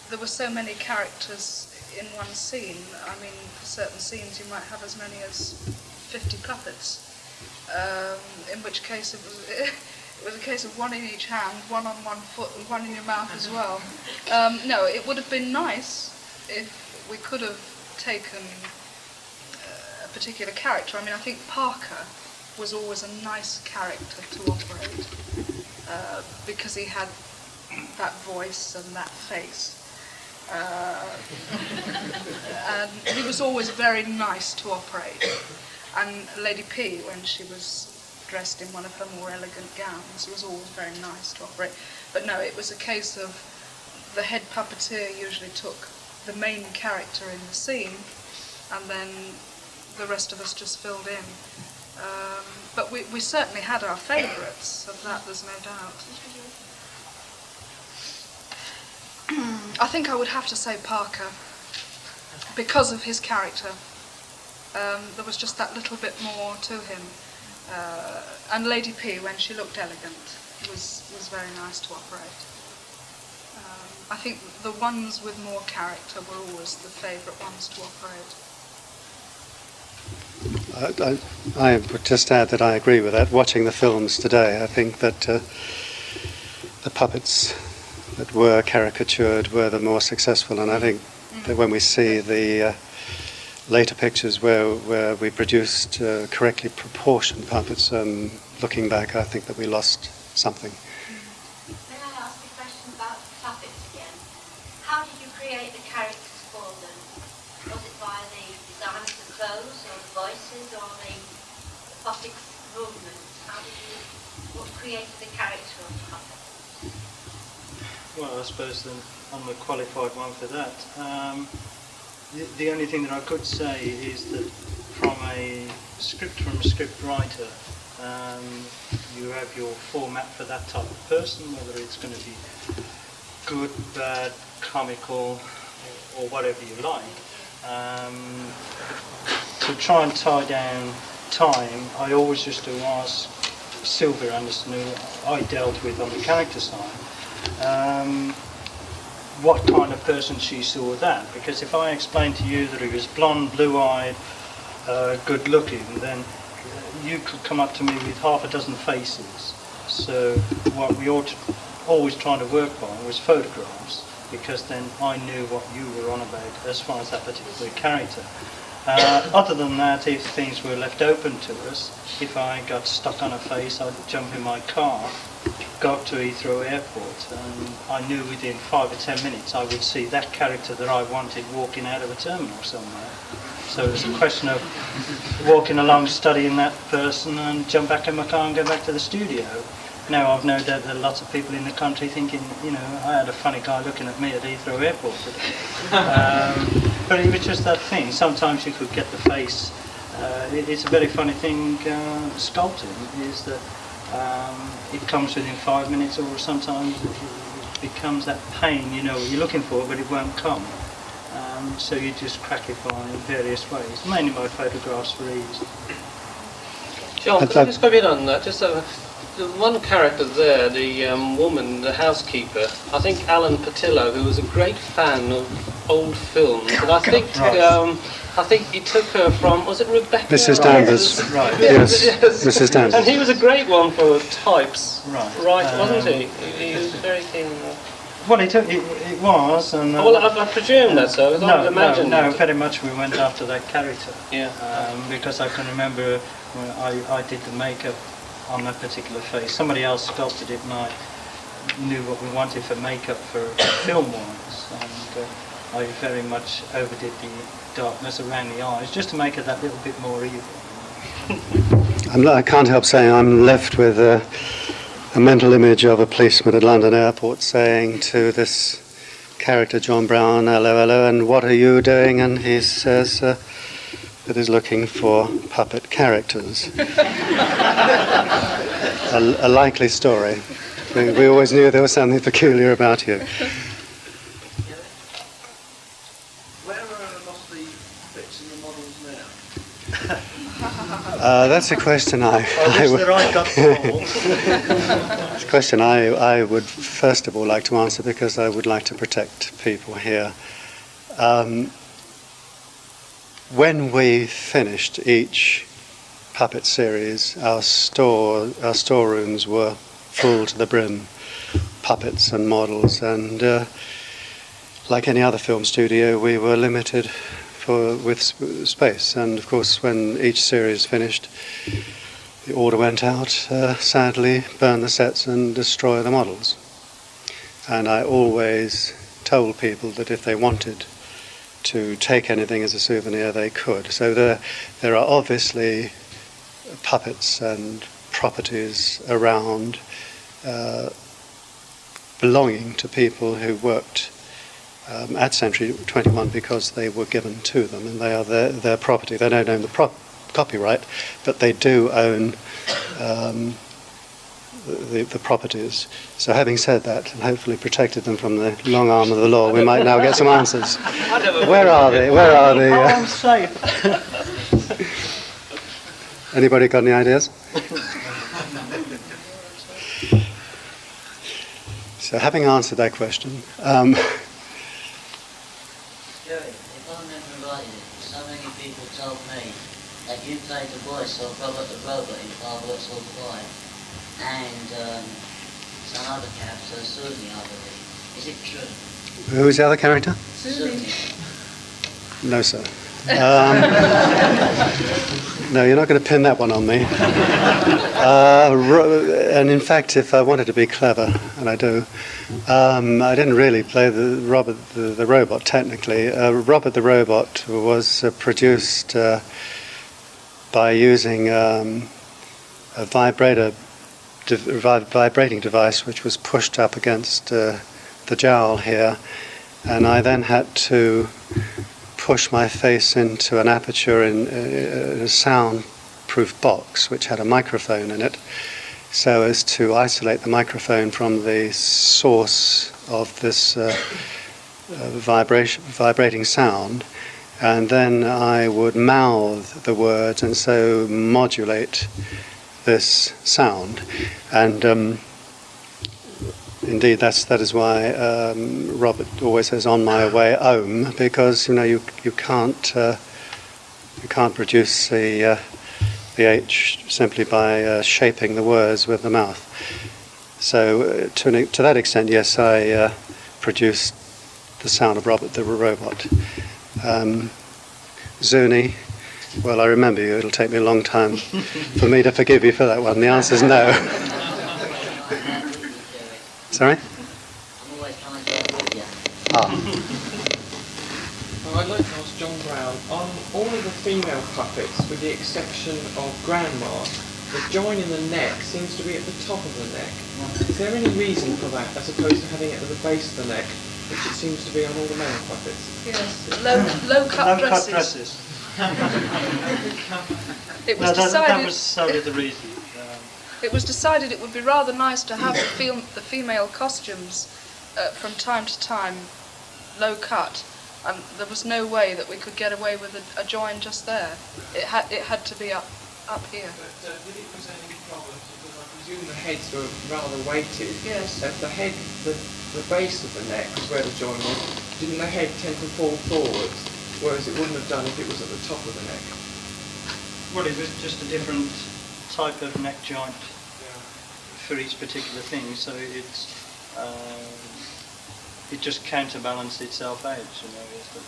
There were so many characters in one scene. I mean, for certain scenes you might have as many as 50 puppets, in which case it was a case of one in each hand, one on one foot and one in your mouth as well. No, it would have been nice if we could have taken a particular character. I mean, I think Parker was always a nice character to operate because he had that voice and that face. And he was always very nice to operate. And Lady P, when she was dressed in one of her more elegant gowns, was always very nice to operate. But no, it was a case of the head puppeteer usually took the main character in the scene, and then the rest of us just filled in. But we certainly had our favourites, of that there's no doubt. I think I would have to say Parker, because of his character. There was just that little bit more to him. And Lady P, when she looked elegant, was very nice to operate. I think the ones with more character were always the favourite ones to operate. I would just add that I agree with that. Watching the films today, I think that the puppets that were caricatured were the more successful, and I think that when we see the later pictures where we produced correctly proportioned puppets, looking back, I think that we lost something. May I ask a question about puppets again? How did you create the characters for them? Was it by the design of the clothes, or the voices, or the puppets' movements? How did you create the character of the puppet? Well, I suppose I'm the qualified one for that. The only thing that I could say is that from a script writer, you have your format for that type of person, whether it's going to be good, bad, comical, or whatever you like. To try and tie down time, I always used to ask Sylvia Anderson, who I dealt with on the character side, what kind of person she saw that, because if I explained to you that he was blonde, blue-eyed, good-looking, then you could come up to me with half a dozen faces. So what we always trying to work on was photographs, because then I knew what you were on about as far as that particular character. Other than that, if things were left open to us, if I got stuck on a face, I'd jump in my car, go up to Heathrow Airport, and I knew within 5 or 10 minutes I would see that character that I wanted walking out of a terminal somewhere. So it was a question of walking along, studying that person, and jump back in my car and go back to the studio. Now, I've no doubt that lots of people in the country thinking, you know, I had a funny guy looking at me at Heathrow Airport today. But it was just that thing. Sometimes you could get the face. It's a very funny thing, sculpting, is that it comes within 5 minutes, or sometimes it becomes that pain, you know what you're looking for, but it won't come. So you just crack it by in various ways, mainly by photographs for ease. John, could I just come in on that? Just the one character there, the woman, the housekeeper, I think Alan Patillo, who was a great fan of old films, and I think he took her from, was it Rebecca? Mrs. Danvers. Right. Yes, Mrs. Danvers. And he was a great one for types, right, wasn't he? He was very keen. Well, it was, and... well, I presume that's so, I would imagine. No, very much we went after that character. Yeah. Because I can remember when I did the makeup on that particular face. Somebody else sculpted it, and I knew what we wanted for makeup for film-wise, and I very much overdid the darkness around the eyes, just to make it that little bit more evil. I can't help saying I'm left with a mental image of a policeman at London Airport saying to this character, John Brown, hello, hello, and what are you doing? And he says that he's looking for puppet characters. A likely story. We always knew there was something peculiar about you. Where are most of the bits in the models now? That's a question It's a question I would first of all like to answer, because I would like to protect people here. When we finished each puppet series, our storerooms were full to the brim, puppets and models, and like any other film studio, we were limited with space. And of course, when each series finished, the order went out, sadly, burn the sets and destroy the models. And I always told people that if they wanted to take anything as a souvenir, they could. So there are obviously puppets and properties around belonging to people who worked at Century 21 because they were given to them, and they are their property. They don't own the copyright, but they do own the properties. So having said that, and hopefully protected them from the long arm of the law, we might now get some answers. Where are they? Oh, I'm safe. Anybody got any ideas? So having answered that question, Jerry, if I remember rightly, so many people told me that you played the voice of Robert the Robot in Five Works All Quiet, and some other character, Susie, I believe. Is it true? Who's the other character? Susie. No, sir. No, you're not going to pin that one on me. And in fact, if I wanted to be clever, and I do, I didn't really play the Robert the Robot, technically. Robert the Robot was produced by using a vibrating device which was pushed up against the jowl here, and I then had to push my face into an aperture in a soundproof box which had a microphone in it, so as to isolate the microphone from the source of this vibrating sound, and then I would mouth the words and so modulate this sound. And indeed, that is why Robert always says "on my way home," because you can't produce a the H simply by shaping the words with the mouth. So to that extent, yes, I produced the sound of Robert the Robot. Zuni, well, I remember you. It'll take me a long time for me to forgive you for that one. The answer's no. Sorry? I'd like to ask John Brown, on all of the female puppets, with the exception of Grandma, the join in the neck seems to be at the top of the neck. Is there any reason for that, as opposed to having it at the base of the neck, which it seems to be on all the male puppets? Yes, low-cut dresses. It was decided that was solely the reason. It was decided it would be rather nice to have the female costumes from time to time low cut, and there was no way that we could get away with a join just there. It had to be up here. But did it present any problems? Because I presume the heads were rather weighted. Yes. At the head, the base of the neck was where the join was. Didn't the head tend to fall forwards, whereas it wouldn't have done if it was at the top of the neck? Well, it was just a different type of neck joint for each particular thing, so it just counterbalanced itself out, you know, is that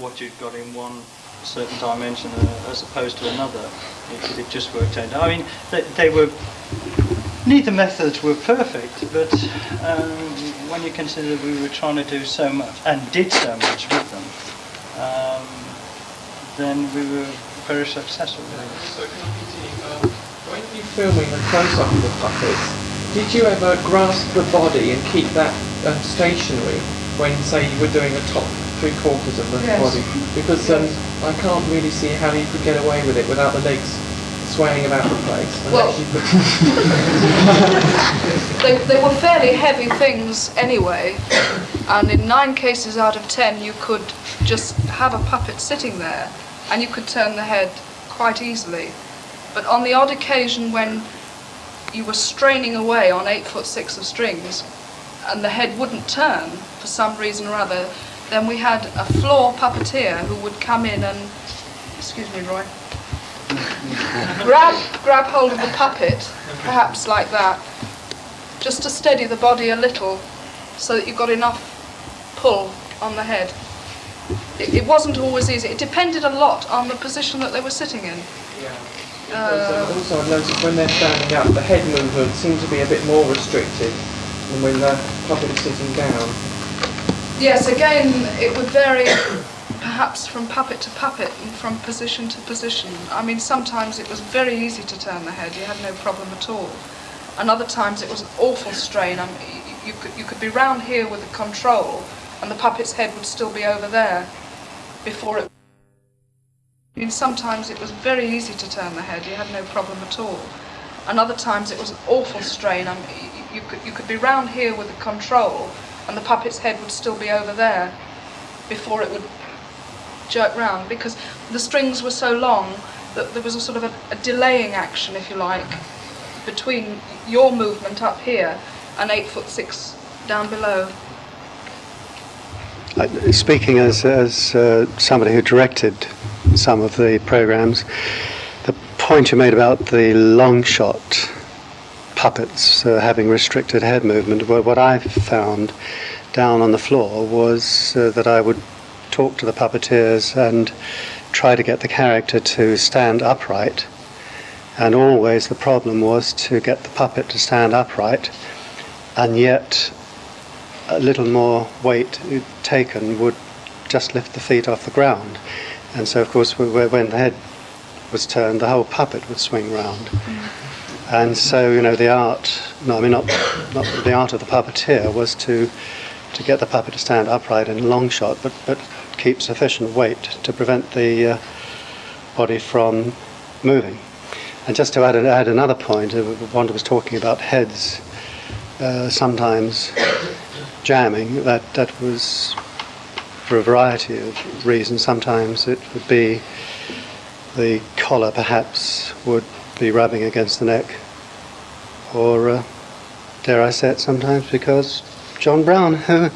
what you've got in one certain dimension as opposed to another, it just worked out. I mean, they were, neither methods were perfect, but when you consider we were trying to do so much and did so much with them, then we were very successful. So can I continue? When you're filming a close-up of the puppets, did you ever grasp the body and keep that stationary when, say, you were doing the top 3/4 of the body? Because I can't really see how you could get away with it without the legs swaying about the place. Well, they were fairly heavy things anyway, and in 9 cases out of 10 you could just have a puppet sitting there and you could turn the head quite easily. But on the odd occasion when you were straining away on 8'6" of strings and the head wouldn't turn for some reason or other, then we had a floor puppeteer who would come in and, excuse me, Roy, grab hold of the puppet, perhaps like that, just to steady the body a little so that you got enough pull on the head. It wasn't always easy. It depended a lot on the position that they were sitting in. Also, I've noticed when they're standing up, the head movement seems to be a bit more restricted than when the puppet is sitting down. Yes, again, it would vary perhaps from puppet to puppet and from position to position. I mean, sometimes it was very easy to turn the head, you had no problem at all. And other times it was an awful strain. I mean, you could be round here with the control and the puppet's head would still be over there before it... I mean, sometimes it was very easy to turn the head, you had no problem at all. And other times it was an awful strain. I mean, you could be round here with the control and the puppet's head would still be over there before it would jerk round, because the strings were so long that there was a sort of a delaying action, if you like, between your movement up here and 8'6" down below. Speaking as somebody who directed some of the programs, the point you made about the long shot puppets having restricted head movement, what I found down on the floor was that I would talk to the puppeteers and try to get the character to stand upright, and always the problem was to get the puppet to stand upright, and yet a little more weight taken would just lift the feet off the ground. And so, of course, when the head was turned, the whole puppet would swing round. And so, you know, the art, not the art of the puppeteer was to get the puppet to stand upright in long shot, but keep sufficient weight to prevent the body from moving. And just to add another point, Wanda was talking about heads sometimes jamming. That was for a variety of reasons. Sometimes it would be the collar perhaps would be rubbing against the neck, or dare I say it, sometimes because John Brown, who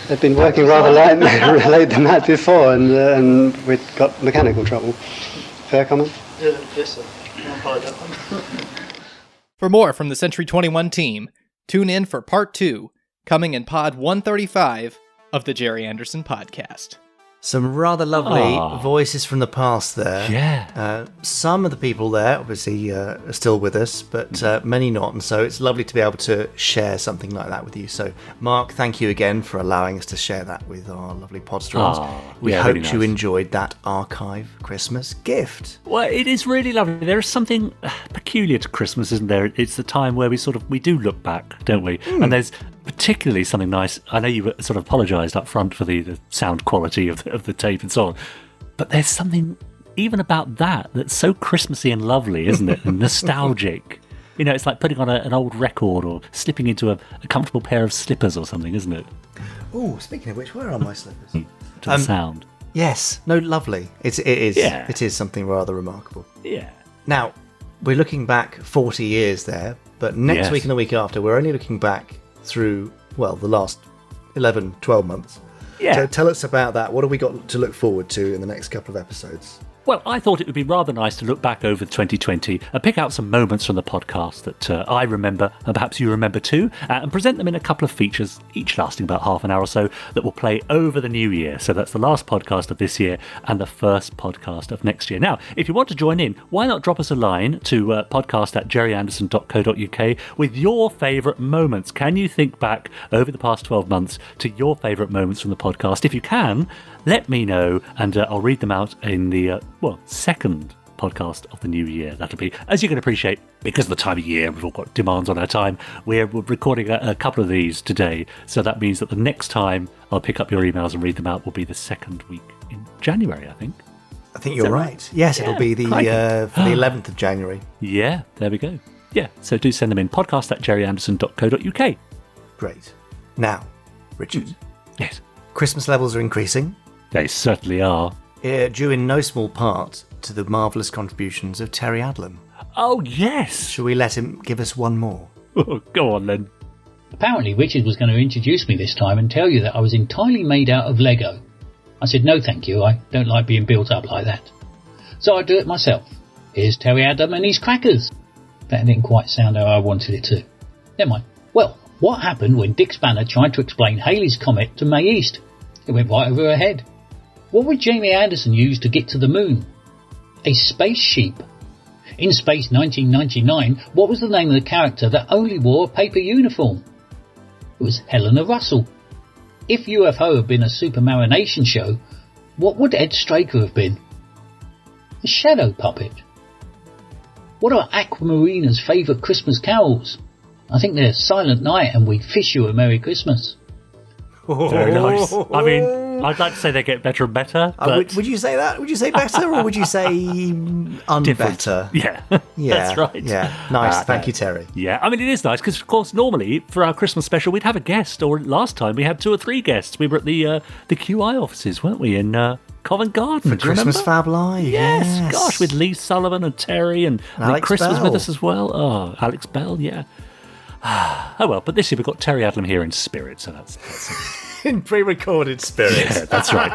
had been working rather late than that before, and we'd got mechanical trouble. Fair comment? Yes, sir. I'll buy that one. For more from the Century 21 team, tune in for part 2, coming in pod 135 of the Gerry Anderson Podcast. Some rather lovely voices from the past there. Yeah. Some of the people there, obviously, are still with us, but many not. And so it's lovely to be able to share something like that with you. So, Mark, thank you again for allowing us to share that with our lovely podsterons. We hope you enjoyed that archive Christmas gift. Well, it is really lovely. There is something peculiar to Christmas, isn't there? It's the time where we do look back, don't we? And there's particularly something nice. I know you sort of apologised up front for the sound quality of the tape and so on, but there's something even about that's so Christmassy and lovely, isn't it? And nostalgic. You know, it's like putting on an old record or slipping into a comfortable pair of slippers or something, isn't it? Oh, speaking of which, where are my slippers? To the sound. Yes. No, lovely. It is. Yeah. It is something rather remarkable. Yeah. Now, we're looking back 40 years there, but next week and the week after, we're only looking back through, well, the last 11, 12 months. Yeah. So tell us about that. What have we got to look forward to in the next couple of episodes? Well, I thought it would be rather nice to look back over 2020 and pick out some moments from the podcast that I remember, and perhaps you remember too, and present them in a couple of features, each lasting about half an hour or so, that will play over the new year. So that's the last podcast of this year and the first podcast of next year. Now, if you want to join in, why not drop us a line to podcast@gerryanderson.co.uk with your favourite moments? Can you think back over the past 12 months to your favourite moments from the podcast? If you can, let me know, and I'll read them out in the, second podcast of the new year. That'll be, as you can appreciate, because of the time of year, we've all got demands on our time, we're recording a couple of these today, so that means that the next time I'll pick up your emails and read them out will be the second week in January, I think. I think you're right. Yes, it'll be the for the 11th of January. Yeah, there we go. Yeah, so do send them in, podcast@gerryanderson.co.uk. Great. Now, Richard. Yes. Christmas levels are increasing. They certainly are. Due in no small part to the marvellous contributions of Terry Adlam. Oh, yes! Shall we let him give us one more? Go on, then. Apparently Richard was going to introduce me this time and tell you that I was entirely made out of Lego. I said, no thank you, I don't like being built up like that. So I do it myself. Here's Terry Adlam and his crackers. That didn't quite sound how I wanted it to. Never mind. Well, what happened when Dick Spanner tried to explain Halley's Comet to Mae East? It went right over her head. What would Gerry Anderson use to get to the moon? A space sheep. In Space 1999, what was the name of the character that only wore a paper uniform? It was Helena Russell. If UFO had been a supermarination show, what would Ed Straker have been? A shadow puppet. What are Aquamarina's favourite Christmas carols? I think they're Silent Night and We'd Fish You a Merry Christmas. Very nice. I mean, I'd like to say they get better and better. But would you say that? Would you say better or would you say unbetter? Yeah, that's right. Yeah, nice. Thank you, Terry. Yeah, I mean, it is nice because, of course, normally for our Christmas special, we'd have a guest, or last time we had 2 or 3 guests. We were at the QI offices, weren't we, in Covent Garden? For Christmas Fab Live. Yes, gosh, with Lee Sullivan and Terry, and Alex Chris was Bell. with us as well. Oh, Alex Bell, yeah. Oh well, but this year we've got Terry Adlam here in spirit, so that's in pre-recorded spirit. Yeah, that's right.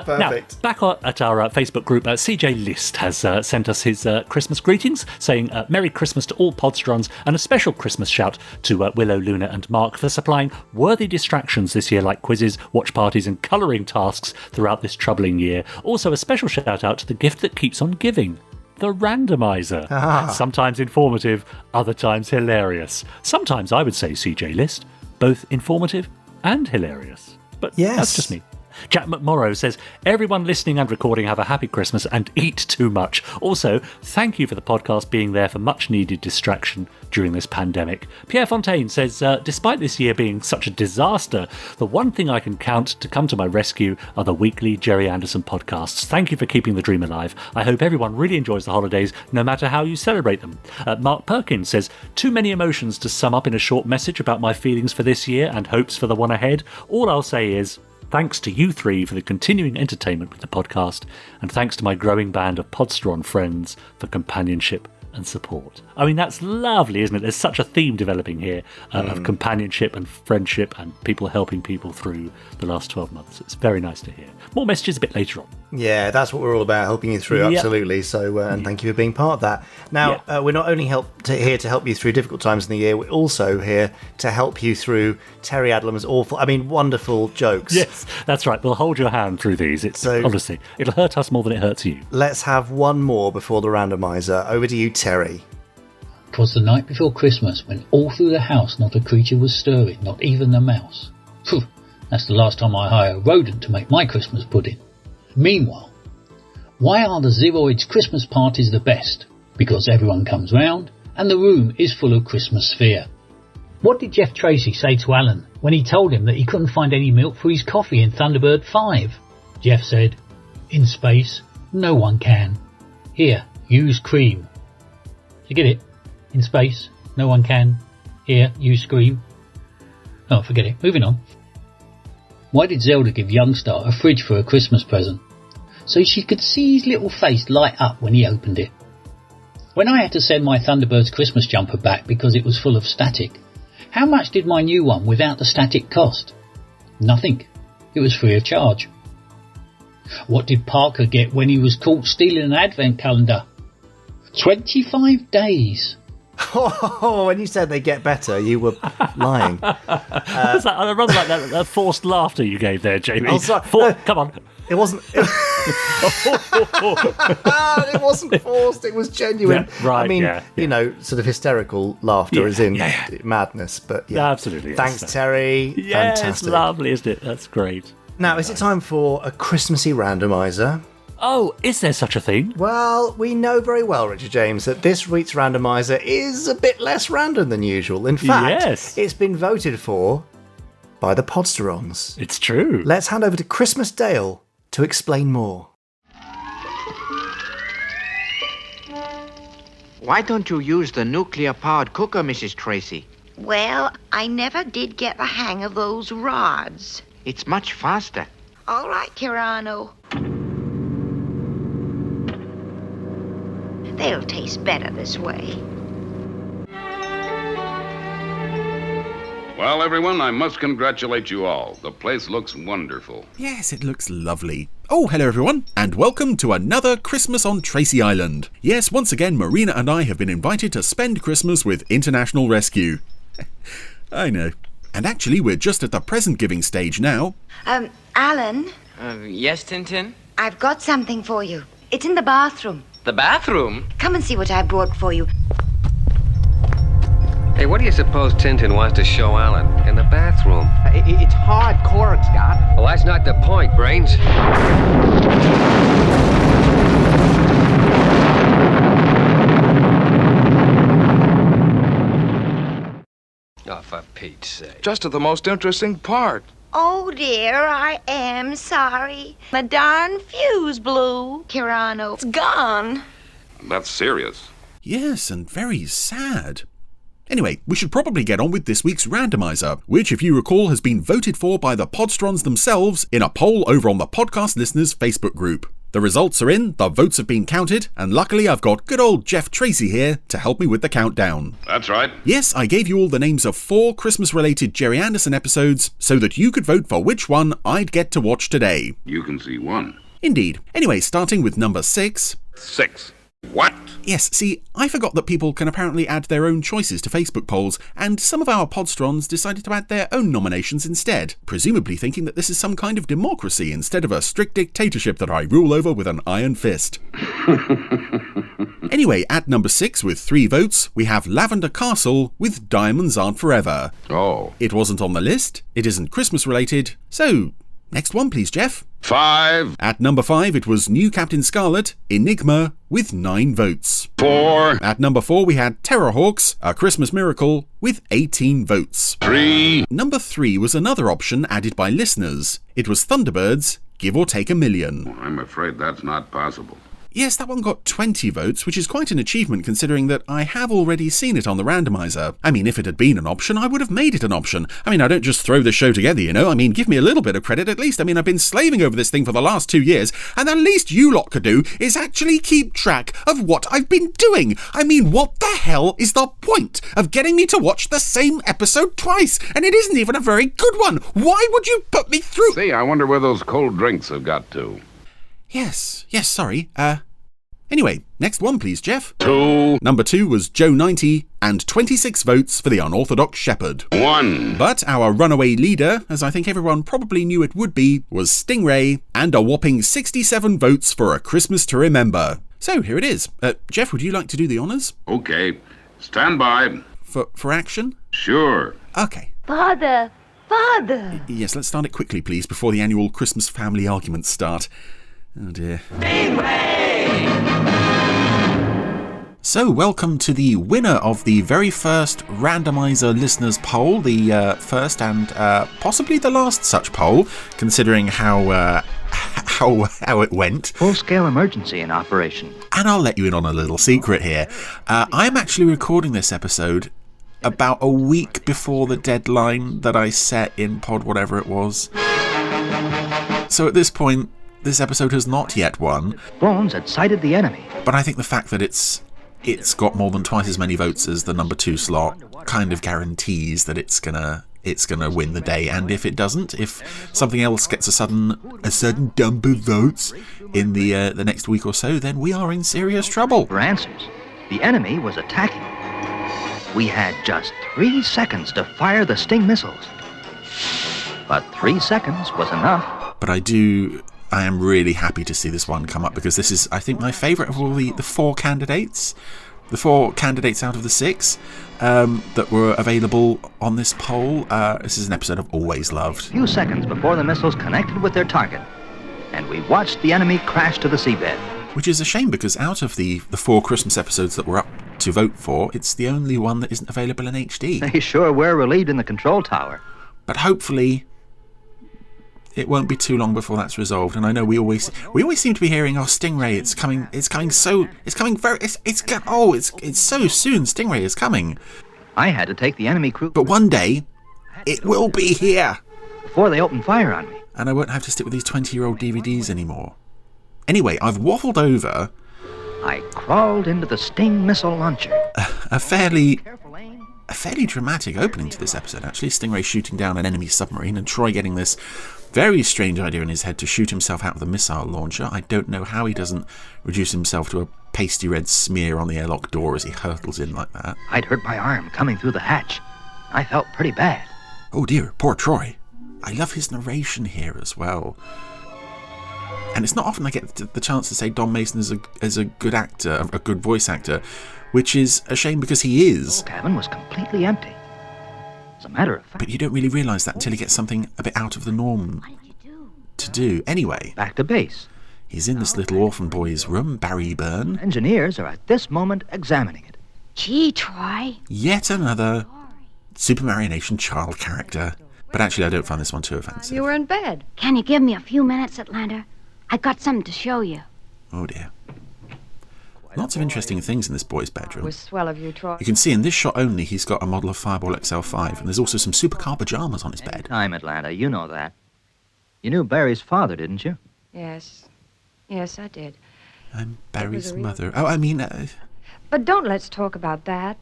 Perfect. Now, back at our Facebook group, CJ List has sent us his Christmas greetings, saying Merry Christmas to all podsterons, and a special Christmas shout to Willow, Luna and Mark for supplying worthy distractions this year, like quizzes, watch parties and colouring tasks throughout this troubling year. Also a special shout out to the gift that keeps on giving, the Randomiser. Sometimes informative, other times hilarious. Sometimes I would say, CJ List, both informative and hilarious. But that's just me. Jack McMorrow says, everyone listening and recording have a happy Christmas and eat too much. Also, thank you for the podcast being there for much needed distraction during this pandemic. Pierre Fontaine says, despite this year being such a disaster, the one thing I can count to come to my rescue are the weekly Gerry Anderson podcasts. Thank you for keeping the dream alive. I hope everyone really enjoys the holidays, no matter how you celebrate them. Mark Perkins says, too many emotions to sum up in a short message about my feelings for this year and hopes for the one ahead. All I'll say is, thanks to you 3 for the continuing entertainment with the podcast, and thanks to my growing band of Podsteron friends for companionship and support. I mean, that's lovely, isn't it? There's such a theme developing here of companionship and friendship and people helping people through the last 12 months. It's very nice to hear. More messages a bit later on. Yeah, that's what we're all about, helping you through, absolutely. So, and thank you for being part of that. Now, we're not only here to help you through difficult times in the year, we're also here to help you through Terry Adlam's wonderful jokes. Yes, that's right. We'll hold your hand through these. Honestly, it'll hurt us more than it hurts you. Let's have one more before the randomiser. Over to you, Terry. 'Twas the night before Christmas, when all through the house not a creature was stirring, not even a mouse. Phew, that's the last time I hire a rodent to make my Christmas pudding. Meanwhile, why are the Zeroids' Christmas parties the best? Because everyone comes round and the room is full of Christmas fear. What did Jeff Tracy say to Alan when he told him that he couldn't find any milk for his coffee in Thunderbird 5? Jeff said, "In space, no one can. Here, use cream." You get it? In space, no one can. Here, use cream. Oh, forget it. Moving on. Why did Zelda give Youngstar a fridge for a Christmas present? So she could see his little face light up when he opened it. When I had to send my Thunderbird's Christmas jumper back because it was full of static, how much did my new one without the static cost? Nothing. It was free of charge. What did Parker get when he was caught stealing an advent calendar? 25 days. Oh, when you said they get better, you were lying. I rather like that forced laughter you gave there, Jamie. Oh, sorry. Come on. It wasn't. It wasn't forced. It was genuine. Yeah, right. I mean, you know, sort of hysterical laughter is in madness. But yeah, absolutely. Thanks, Terry. Yeah, Fantastic. It's lovely, isn't it? That's great. Now, is it time for a Christmassy randomiser? Oh, is there such a thing? Well, we know very well, Richard James, that this week's randomiser is a bit less random than usual. In fact, it's been voted for by the Podsterons. It's true. Let's hand over to Christmas Dale to explain more. Why don't you use the nuclear-powered cooker, Mrs. Tracy? Well, I never did get the hang of those rods. It's much faster. All right, Kirano. They'll taste better this way. Well, everyone, I must congratulate you all. The place looks wonderful. Yes, it looks lovely. Oh, hello everyone, and welcome to another Christmas on Tracy Island. Yes, once again, Marina and I have been invited to spend Christmas with International Rescue. I know. And actually, we're just at the present giving stage now. Alan? Yes, Tintin? I've got something for you. It's in the bathroom. The bathroom? Come and see what I brought for you. Hey, what do you suppose Tintin wants to show Alan? In the bathroom? It's hardcore, Scott. Well, that's not the point, Brains. Oh, for Pete's sake. Just to the most interesting part. Oh, dear, I am sorry. The darn fuse blew. Kirano, it's gone. That's serious. Yes, and very sad. Anyway, we should probably get on with this week's randomiser, which, if you recall, has been voted for by the Podsterons themselves in a poll over on the Podcast Listeners Facebook group. The results are in, the votes have been counted, and luckily I've got good old Jeff Tracy here to help me with the countdown. That's right. Yes, I gave you all the names of 4 Christmas-related Gerry Anderson episodes so that you could vote for which one I'd get to watch today. You can see one. Indeed. Anyway, starting with number 6. 6. What? Yes, see, I forgot that people can apparently add their own choices to Facebook polls, and some of our Podsterons decided to add their own nominations instead, presumably thinking that this is some kind of democracy instead of a strict dictatorship that I rule over with an iron fist. Anyway, at number 6 with 3 votes, we have Lavender Castle with Diamonds Aren't Forever. Oh. It wasn't on the list, it isn't Christmas related, so next one please, Jeff. 5. At number 5, it was New Captain Scarlet, Enigma, with 9 votes. 4. At number 4, we had Terrorhawks, A Christmas Miracle, with 18 votes. 3. Number 3 was another option added by listeners. It was Thunderbirds, Give or Take a Million. I'm afraid that's not possible. Yes, that one got 20 votes, which is quite an achievement considering that I have already seen it on the randomiser. I mean, if it had been an option, I would have made it an option. I mean, I don't just throw the show together, you know? I mean, give me a little bit of credit at least. I mean, I've been slaving over this thing for the last 2 years, and the least you lot could do is actually keep track of what I've been doing. I mean, what the hell is the point of getting me to watch the same episode twice? And it isn't even a very good one. Why would you put me through? See, I wonder where those cold drinks have got to. Yes, sorry. Anyway, next one please, Jeff. 2. Number 2 was Joe 90, and 26 votes for the unorthodox shepherd. 1. But our runaway leader, as I think everyone probably knew it would be, was Stingray, and a whopping 67 votes for A Christmas to Remember. So, here it is. Jeff, would you like to do the honours? Okay. Stand by. For action? Sure. Okay. Father! Yes, let's start it quickly, please, before the annual Christmas family arguments start. Oh dear. So, welcome to the winner of the very first Randomiser listeners poll, the first and possibly the last such poll, considering how it went. Full-scale emergency in operation. And I'll let you in on a little secret here. I'm actually recording this episode about a week before the deadline that I set in pod whatever it was. So at this point, this episode has not yet won. Bones had sighted the enemy. But I think the fact that it's got more than twice as many votes as the number 2 slot kind of guarantees that it's gonna win the day. And if it doesn't, if something else gets a sudden dump of votes in the next week or so, then we are in serious trouble. For answers, the enemy was attacking. We had just 3 seconds to fire the Sting missiles. But 3 seconds was enough. But I am really happy to see this one come up, because this is, I think, my favourite of all the 4 candidates. The 4 candidates out of the 6 that were available on this poll. This is an episode I've always loved. A few seconds before the missiles connected with their target, and we watched the enemy crash to the seabed. Which is a shame, because out of the 4 Christmas episodes that were up to vote for, it's the only one that isn't available in HD. They sure were relieved in the control tower. But hopefully it won't be too long before that's resolved. And I know we always seem to be hearing, Stingray, it's coming so soon, Stingray is coming. I had to take the enemy crew. But one day, it will be here. Before they opened fire on me. And I won't have to stick with these 20-year-old DVDs anymore. Anyway, I've waffled over. I crawled into the Sting missile launcher. A fairly dramatic opening to this episode, actually. Stingray shooting down an enemy submarine and Troy getting this very strange idea in his head to shoot himself out of the missile launcher. I don't know how he doesn't reduce himself to a pasty red smear on the airlock door as he hurtles in like that. I'd hurt my arm coming through the hatch. I felt pretty bad. Oh dear, poor Troy. I love his narration here as well. And it's not often I get the chance to say Don Mason is a good actor, a good voice actor, which is a shame because he is. The cabin was completely empty. As a matter of fact. But you don't really realise that until he gets something a bit out of the norm to do. Anyway. Back to base. He's in this little orphan boy's room, Barry Byrne. Engineers are at this moment examining it. Gee, Troy. Yet another Super Mario Nation child character. But actually, I don't find this one too offensive. You were in bed. Can you give me a few minutes, Atlanta? I got something to show you. Oh dear. Lots of interesting things in this boy's bedroom. It was swell of you, Troy. You can see in this shot only he's got a model of Fireball XL5, and there's also some supercar pajamas on his bed. Time, Atlanta, you know that. You knew Barry's father, didn't you? Yes. Yes, I did. I'm Barry's mother. Oh, I mean... But don't let's talk about that.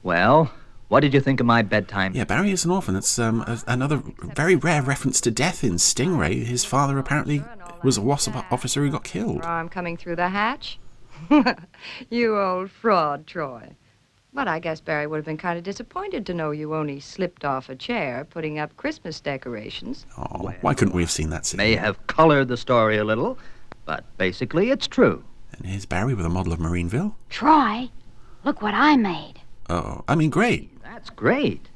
Well, what did you think of my bedtime? Yeah, Barry is an orphan. It's another very rare reference to death in Stingray. His father apparently was a WASP officer who got killed. I'm coming through the hatch. You old fraud, Troy. But I guess Barry would have been kind of disappointed to know you only slipped off a chair putting up Christmas decorations. Oh, well, why couldn't we have seen that scene? May have colored the story a little, but basically it's true. And here's Barry with a model of Marineville. Troy, look what I made. Oh, I mean, great. That's great.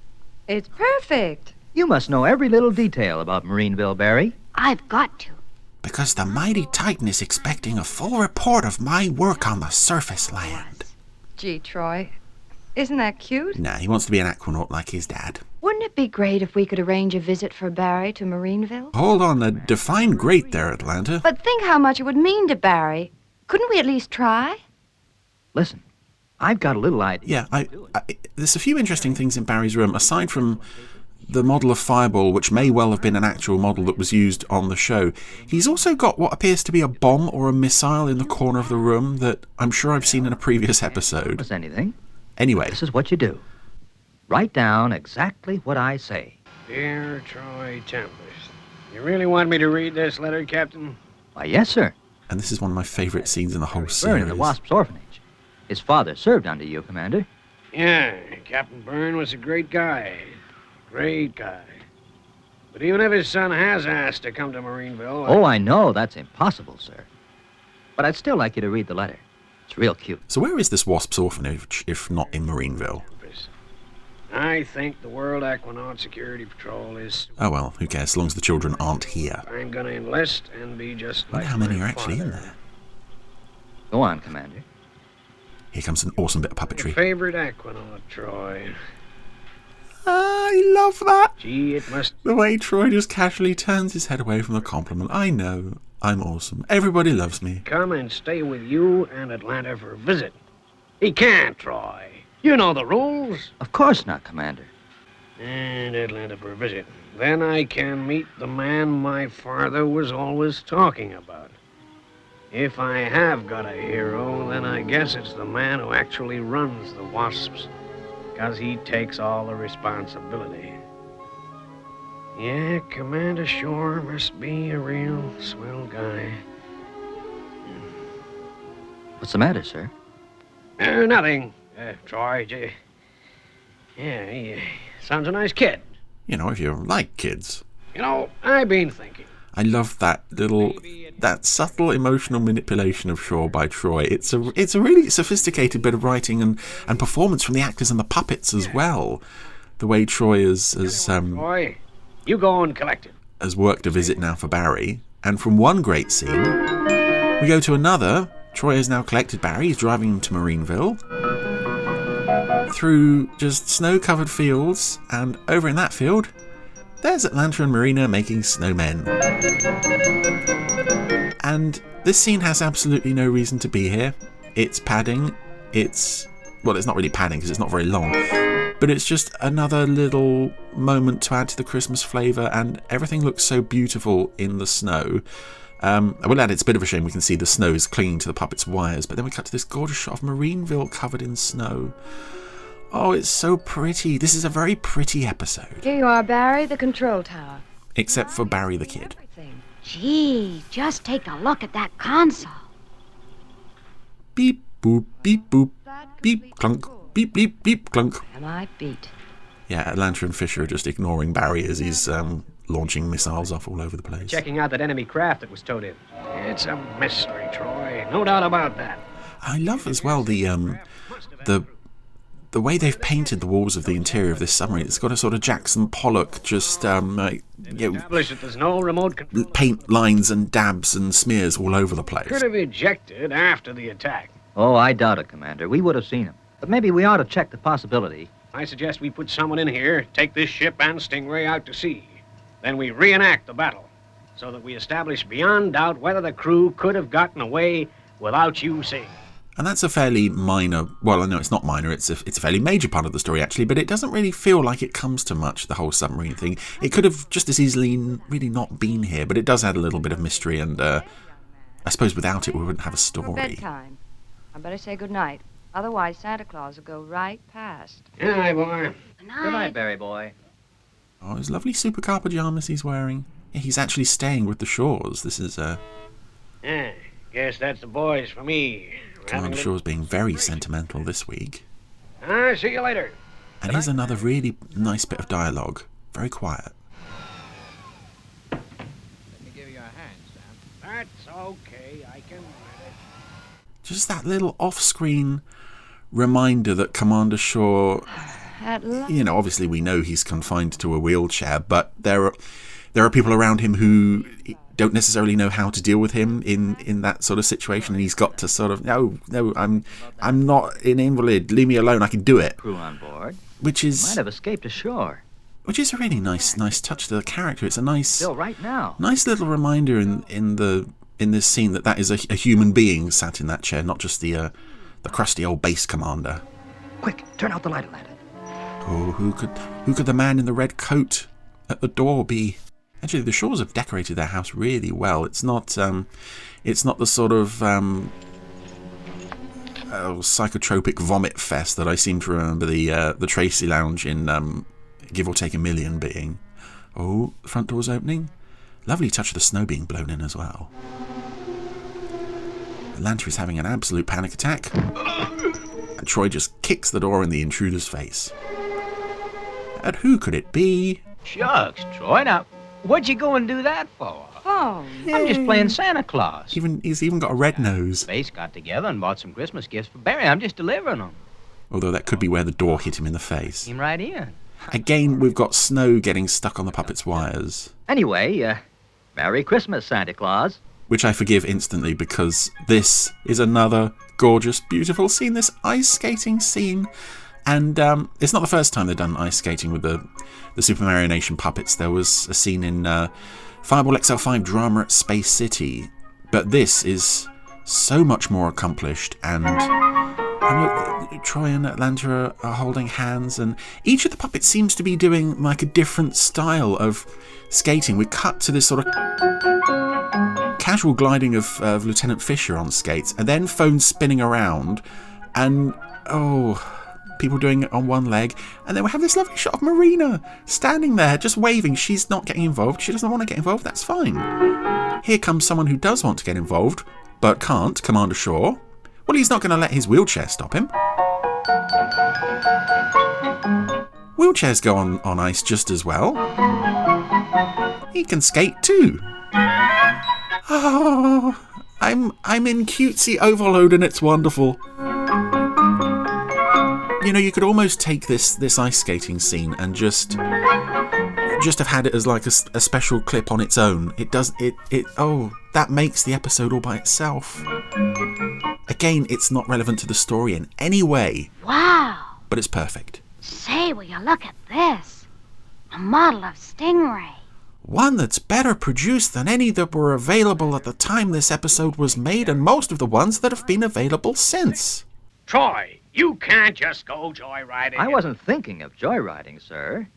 It's perfect. You must know every little detail about Marineville, Barry. I've got to. Because the mighty Titan is expecting a full report of my work on the surface land. Gee, Troy, isn't that cute? Nah, he wants to be an aquanaut like his dad. Wouldn't it be great if we could arrange a visit for Barry to Marineville? Hold on, define great there, Atlanta. But think how much it would mean to Barry. Couldn't we at least try? Listen, I've got a little idea. Yeah, there's a few interesting things in Barry's room, aside from the model of Fireball, which may well have been an actual model that was used on the show. He's also got what appears to be a bomb or a missile in the corner of the room that I'm sure I've seen in a previous episode. Was anything? Anyway. This is what you do. Write down exactly what I say. Dear Troy Chambliss, you really want me to read this letter, Captain? Why, yes, sir. And this is one of my favourite scenes in the whole Bert series. in the Wasp's orphanage. His father served under you, Commander. Yeah, Captain Byrne was a great guy. Great guy. But even if his son has asked to come to Marineville... Oh, I know. That's impossible, sir. But I'd still like you to read the letter. It's real cute. So where is this Wasp's orphanage, if not in Marineville? I think the World Aquanaut Security Patrol is... Oh well, who cares, as long as the children aren't here. I'm going to enlist and be just I wonder how many are actually in there. Go on, Commander. Here comes an awesome bit of puppetry. Favorite Aquanaut, Troy. I love that. Gee, it must... The way Troy just casually turns his head away from the compliment. I know. I'm awesome. Everybody loves me. Come and stay with you and Atlanta for a visit. He can't, Troy. You know the rules. Of course not, Commander. And Atlanta for a visit. Then I can meet the man my father was always talking about. If I have got a hero, then I guess it's the man who actually runs the Wasps. Because he takes all the responsibility. Yeah, Commander Shore must be a real swell guy. What's the matter, sir? Nothing. Troy, yeah, he sounds a nice kid. You know, if you like kids. You know, I've been thinking. I love that that subtle emotional manipulation of Shaw by Troy. It's a really sophisticated bit of writing and performance from the actors and the puppets as well. The way Troy Troy, you go and collect it. Has worked a visit now for Barry, and from one great scene, we go to another. Troy has now collected Barry. He's driving him to Marineville through just snow-covered fields, and over in that field, there's Atlanta and Marina making snowmen. And this scene has absolutely no reason to be here. It's padding. It's not really padding because it's not very long, but it's just another little moment to add to the Christmas flavour, and everything looks so beautiful in the snow. I will add, it's a bit of a shame we can see the snow is clinging to the puppet's wires, but then we cut to this gorgeous shot of Marineville covered in snow. Oh, it's so pretty. This is a very pretty episode. Here you are, Barry, the control tower. Except for Barry the kid. Gee, just take a look at that console. Beep, boop, beep, boop, beep, clunk, beep, beep, beep, clunk. Am I beat? Yeah, Atlanta and Fisher are just ignoring Barry as he's launching missiles off all over the place. Checking out that enemy craft that was towed in. It's a mystery, Troy. No doubt about that. I love as well the way they've painted the walls of the interior of this submarine. It's got a sort of Jackson Pollock, just establish that there's no remote control. Paint lines and dabs and smears all over the place. Could have ejected after the attack. Oh, I doubt it, Commander. We would have seen him. But maybe we ought to check the possibility. I suggest we put someone in here, take this ship and Stingray out to sea. Then we reenact the battle, so that we establish beyond doubt whether the crew could have gotten away without you seeing. And that's a fairly minor, well, no, it's not minor, it's a fairly major part of the story, actually, but it doesn't really feel like it comes to much, the whole submarine thing. It could have just as easily really not been here, but it does add a little bit of mystery, and I suppose without it we wouldn't have a story. Bedtime. I better say good night. Otherwise, Santa Claus will go right past. Good night, boy. Good night. Good night, Barry boy. Oh, his lovely supercar pajamas he's wearing. Yeah, he's actually staying with the Shaws. This is, Yeah, guess that's the boys for me. Commander Shaw's being very sentimental this week. See you later. And here's another really nice bit of dialogue. Very quiet. Let me give you a hand, Sam. That's okay. I can manage. Just that little off-screen reminder that Commander Shaw, you know, obviously we know he's confined to a wheelchair, but there are people around him who don't necessarily know how to deal with him in that sort of situation, and he's got to sort of, no, I'm not an invalid, leave me alone, I can do it. Crew on board. Which is Might have escaped ashore. Which is a really nice touch to the character. It's a nice, Still right now. Nice little reminder in this scene that is a human being sat in that chair, not just the crusty old base commander. Quick, turn out the light, Atlanta. Oh, who could the man in the red coat at the door be? Actually, the Shaws have decorated their house really well. It's not the sort of psychotropic vomit fest that I seem to remember the Tracy Lounge in Give or Take a Million being. Oh, the front door's opening. Lovely touch of the snow being blown in as well. Lantern is having an absolute panic attack. And Troy just kicks the door in the intruder's face. And who could it be? Shucks, Troy. Now, what'd you go and do that for? Oh, I'm just playing Santa Claus. He's even got a red nose. Face got together and bought some Christmas gifts for Barry. I'm just delivering them. Although that could be where the door hit him in the face. Came right in. Again, we've got snow getting stuck on the puppet's wires. Anyway, Merry Christmas, Santa Claus. Which I forgive instantly because this is another gorgeous, beautiful scene. This ice skating scene. And it's not the first time they've done ice skating with the Super Mario Nation puppets. There was a scene in Fireball XL5 Drama at Space City. But this is so much more accomplished. And look, Troy and Atlanta are holding hands. And each of the puppets seems to be doing like a different style of skating. We cut to this sort of casual gliding of Lieutenant Fisher on skates. And then phones spinning around. And, people doing it on one leg, and then we have this lovely shot of Marina standing there just waving. She's not getting involved. She doesn't want to get involved. That's fine. Here comes someone who does want to get involved but can't, Commander Shaw. Well, he's not going to let his wheelchair stop him. Wheelchairs go on ice just as well. He can skate too. Oh, I'm in cutesy overload and it's wonderful. You know, you could almost take this ice skating scene and just have had it as like a special clip on its own. That makes the episode all by itself. Again, it's not relevant to the story in any way. wow. But it's perfect. Say, will you look at this? A model of Stingray. One that's better produced than any that were available at the time this episode was made, and most of the ones that have been available since. Troy, you can't just go joyriding. I wasn't thinking of joyriding, sir.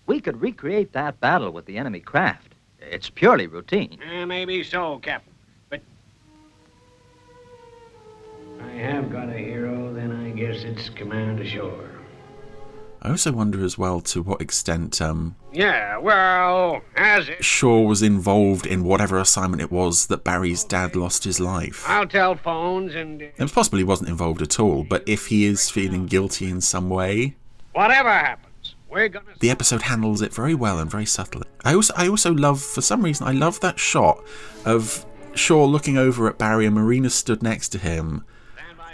We could recreate that battle with the enemy craft. It's purely routine. Maybe so, Captain. But I have got a hero, then I guess it's Commander Shore. I also wonder as well to what extent Yeah, well, as it... Shaw was involved in whatever assignment it was that Barry's dad lost his life. I'll tell phones and... It possibly wasn't involved at all, but if he is feeling guilty in some way... Whatever happens, we're gonna... The episode handles it very well and very subtly. I also love, for some reason, I love that shot of Shaw looking over at Barry and Marina stood next to him.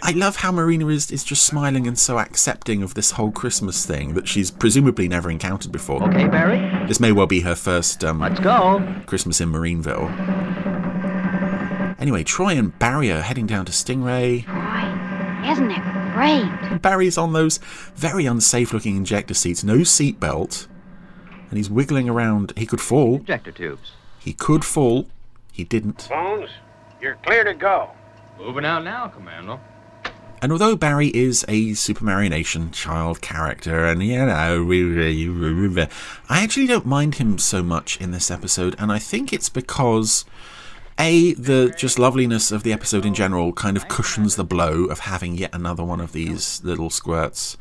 I love how Marina is just smiling and so accepting of this whole Christmas thing that she's presumably never encountered before. Okay, Barry? This may well be her first Let's go. Christmas in Marineville. Anyway, Troy and Barry are heading down to Stingray. Troy, isn't it great? Barry's on those very unsafe looking injector seats, no seatbelt, and he's wiggling around. He could fall. Injector tubes. He could fall. He didn't. Phones, you're clear to go. Moving out now, Commander. And although Barry is a Super Mario Nation child character, and I actually don't mind him so much in this episode, and I think it's because the just loveliness of the episode in general kind of cushions the blow of having yet another one of these little squirts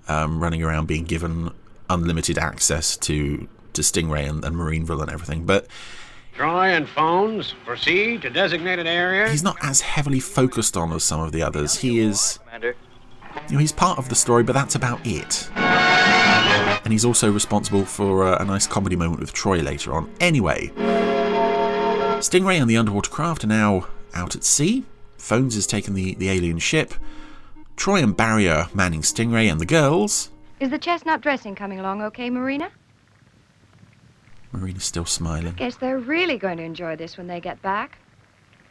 running around being given unlimited access to Stingray and Marineville and everything. But Troy and phones, proceed to designated area. He's not as heavily focused on as some of the others. He is... he's part of the story, but that's about it. And he's also responsible for a nice comedy moment with Troy later on. Anyway, Stingray and the underwater craft are now out at sea. Phones has taken the alien ship. Troy and Barry are manning Stingray, and the girls... Is the chestnut dressing coming along okay, Marina? Marina's still smiling. Guess they're really going to enjoy this when they get back.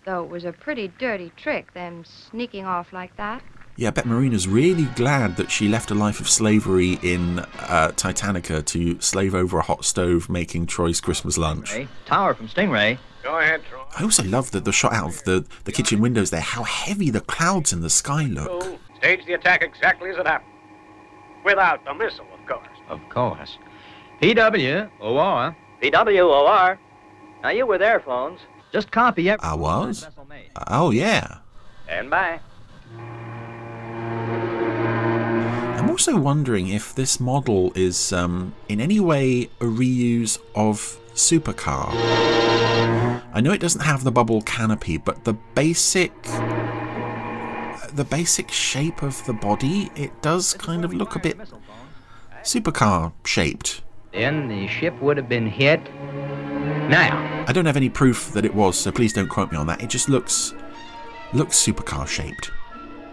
Though it was a pretty dirty trick, them sneaking off like that. Yeah, I bet Marina's really glad that she left a life of slavery in Titanica to slave over a hot stove making Troy's Christmas lunch. Hey, tower from Stingray. Go ahead, Troy. I also love the shot out of the kitchen windows there, how heavy the clouds in the sky look. Stage the attack exactly as it happened. Without the missile, of course. Of course. PWOR. PWOR. Now you were there, phones. Just copy everything. I was? Oh, yeah. Stand by. I'm also wondering if this model is in any way a reuse of Supercar. I know it doesn't have the bubble canopy, but the basic the basic shape of the body, it does kind of look a bit supercar shaped. Then the ship would have been hit. Now, I don't have any proof that it was, so please don't quote me on that. It just looks supercar shaped.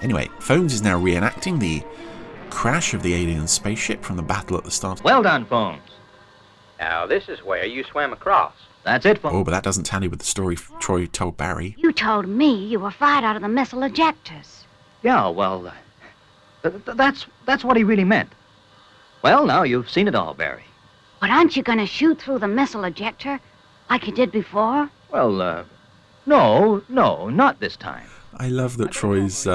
Anyway, Phones is now reenacting the crash of the alien spaceship from the battle at the start. Well done, Phones. Now, this is where you swam across. That's it, Phones. Oh, but that doesn't tally with the story Troy told Barry. You told me you were fired out of the missile ejectors. Yeah, well, that's what he really meant. Well, now you've seen it all, Barry. But aren't you going to shoot through the missile ejector like you did before? Well, no, not this time. I love that Troy's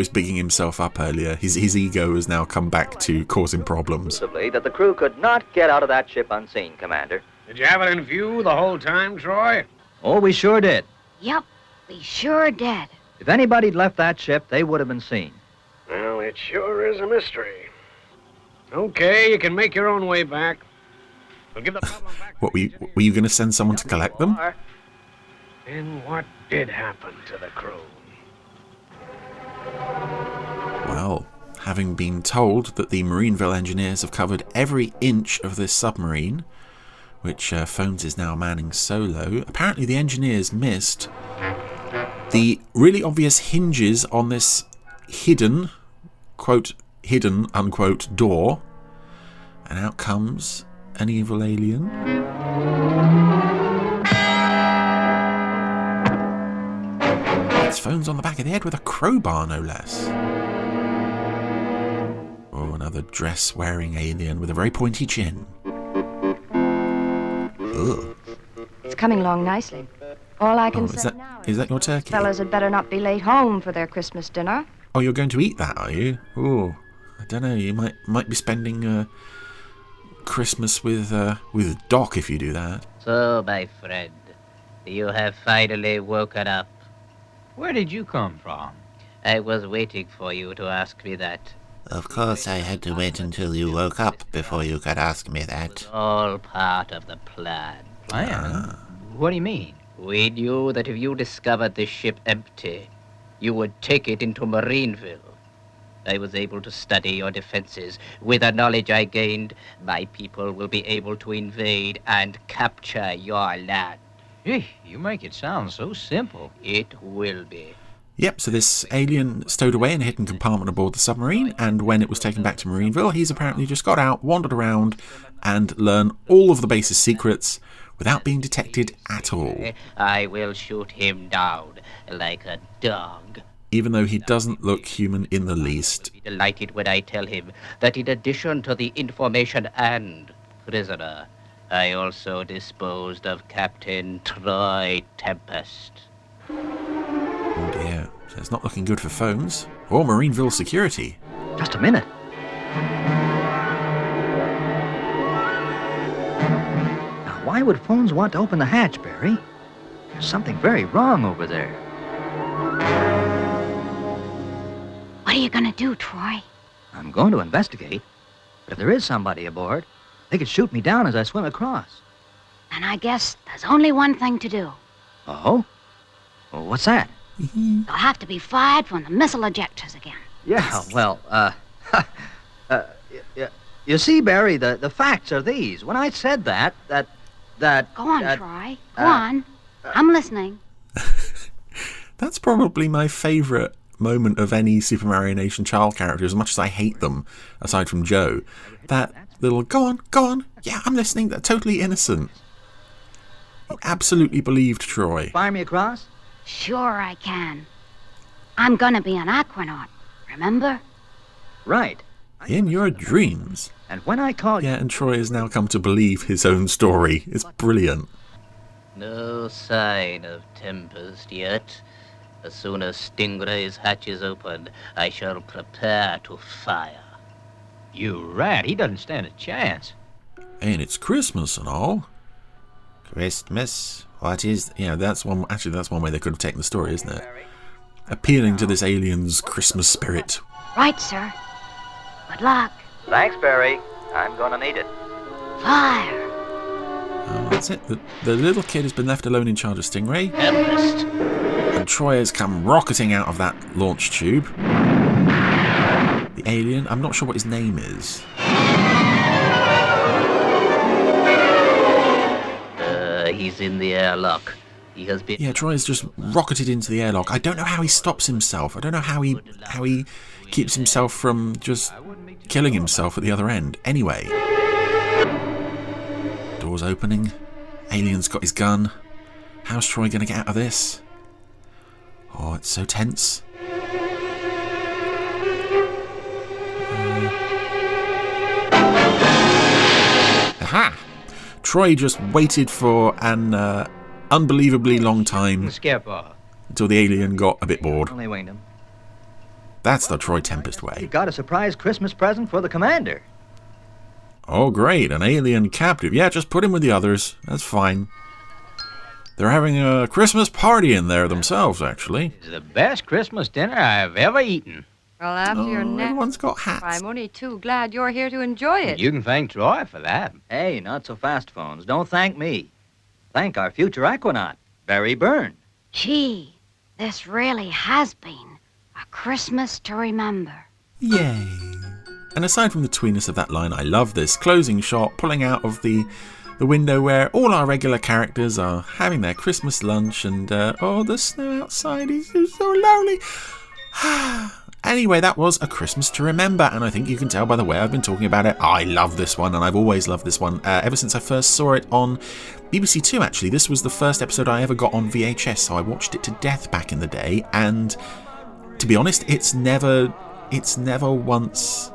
bigging himself up earlier. His ego has now come back to causing problems. Possibly that the crew could not get out of that ship unseen, Commander. Did you have it in view the whole time, Troy? Oh, we sure did. Yep, we sure did. If anybody'd left that ship, they would have been seen. Well, it sure is a mystery. Okay, you can make your own way back. We'll give the problem back. What, were you going to send someone to collect them? And what did happen to the crew? Well, having been told that the Marineville engineers have covered every inch of this submarine, which Phones is now manning solo, apparently the engineers missed the really obvious hinges on this hidden, quote, hidden, unquote, door. And out comes an evil alien. It's Phones on the back of the head with a crowbar, no less. Oh, another dress-wearing alien with a very pointy chin. Ugh. It's coming along nicely. All I can say now is that your turkey? Fellas had better not be late home for their Christmas dinner. Oh, you're going to eat that, are you? Oh, I don't know. You might be spending Christmas with Doc if you do that. So, my friend, you have finally woken up. Where did you come from? I was waiting for you to ask me that. Of course I had to wait until you woke up before you could ask me that. All part of the plan. Plan? What do you mean? We knew that if you discovered the ship empty, you would take it into Marineville. I was able to study your defenses. With the knowledge I gained, my people will be able to invade and capture your land. Gee, you make it sound so simple. It will be. Yep, so this alien stowed away in a hidden compartment aboard the submarine, and when it was taken back to Marineville, he's apparently just got out, wandered around, and learned all of the base's secrets without being detected at all. I will shoot him down like a dog. Even though he doesn't look human in the least. Be delighted when I tell him that in addition to the information and prisoner, I also disposed of Captain Troy Tempest. Oh dear, so it's not looking good for Phones or Marineville security. Just a minute. Now, why would Phones want to open the hatch, Barry? There's something very wrong over there. What are you going to do, Troy? I'm going to investigate. But if there is somebody aboard, they could shoot me down as I swim across. And I guess there's only one thing to do. Oh? Well, what's that? You'll have to be fired from the missile ejectors again. Yeah, well, you see, Barry, the facts are these. When I said that... Go on, Troy. Go on. I'm listening. That's probably my favourite moment of any Super Mario Nation child character, as much as I hate them, aside from Joe. That little, go on, yeah, I'm listening, they're totally innocent. He absolutely believed Troy. Fire me across? Sure I can. I'm gonna be an aquanaut, remember? Right. In your dreams. And when I call you... Yeah, and Troy has now come to believe his own story. It's brilliant. No sign of Tempest yet. As soon as Stingray's hatch is opened, I shall prepare to fire. You rat, he doesn't stand a chance. And it's Christmas and all. Christmas? What is... Yeah, that's one way they could have taken the story, isn't it? Appealing to this alien's Christmas spirit. Right, sir. Good luck. Thanks, Barry. I'm gonna need it. Fire. Oh, that's it. The little kid has been left alone in charge of Stingray. Tempest. And Troy has come rocketing out of that launch tube. The alien, I'm not sure what his name is. He's in the airlock. He has been... Yeah, Troy has just rocketed into the airlock. I don't know how he stops himself. I don't know how he keeps himself from just killing himself at the other end. Anyway. Doors opening. Alien's got his gun. How's Troy going to get out of this? Oh, it's so tense. Aha! Troy just waited for an unbelievably long time until the alien got a bit bored. Only winged him. That's the Troy Tempest way. You got a surprise Christmas present for the commander. Oh, great, an alien captive. Yeah, just put him with the others. That's fine. They're having a Christmas party in there themselves, actually. It's the best Christmas dinner I've ever eaten. Well, after your next... Everyone's got hats. I'm only too glad you're here to enjoy it. You can thank Troy for that. Hey, not so fast, phones. Don't thank me. Thank our future aquanaut, Barry Byrne. Gee, this really has been a Christmas to remember. Yay. And aside from the tweeness of that line, I love this closing shot pulling out of the window where all our regular characters are having their Christmas lunch and, oh, the snow outside is so lonely. Anyway, that was A Christmas to Remember, and I think you can tell by the way I've been talking about it. I love this one, and I've always loved this one ever since I first saw it on BBC Two, actually. This was the first episode I ever got on VHS, so I watched it to death back in the day, and to be honest, it's never once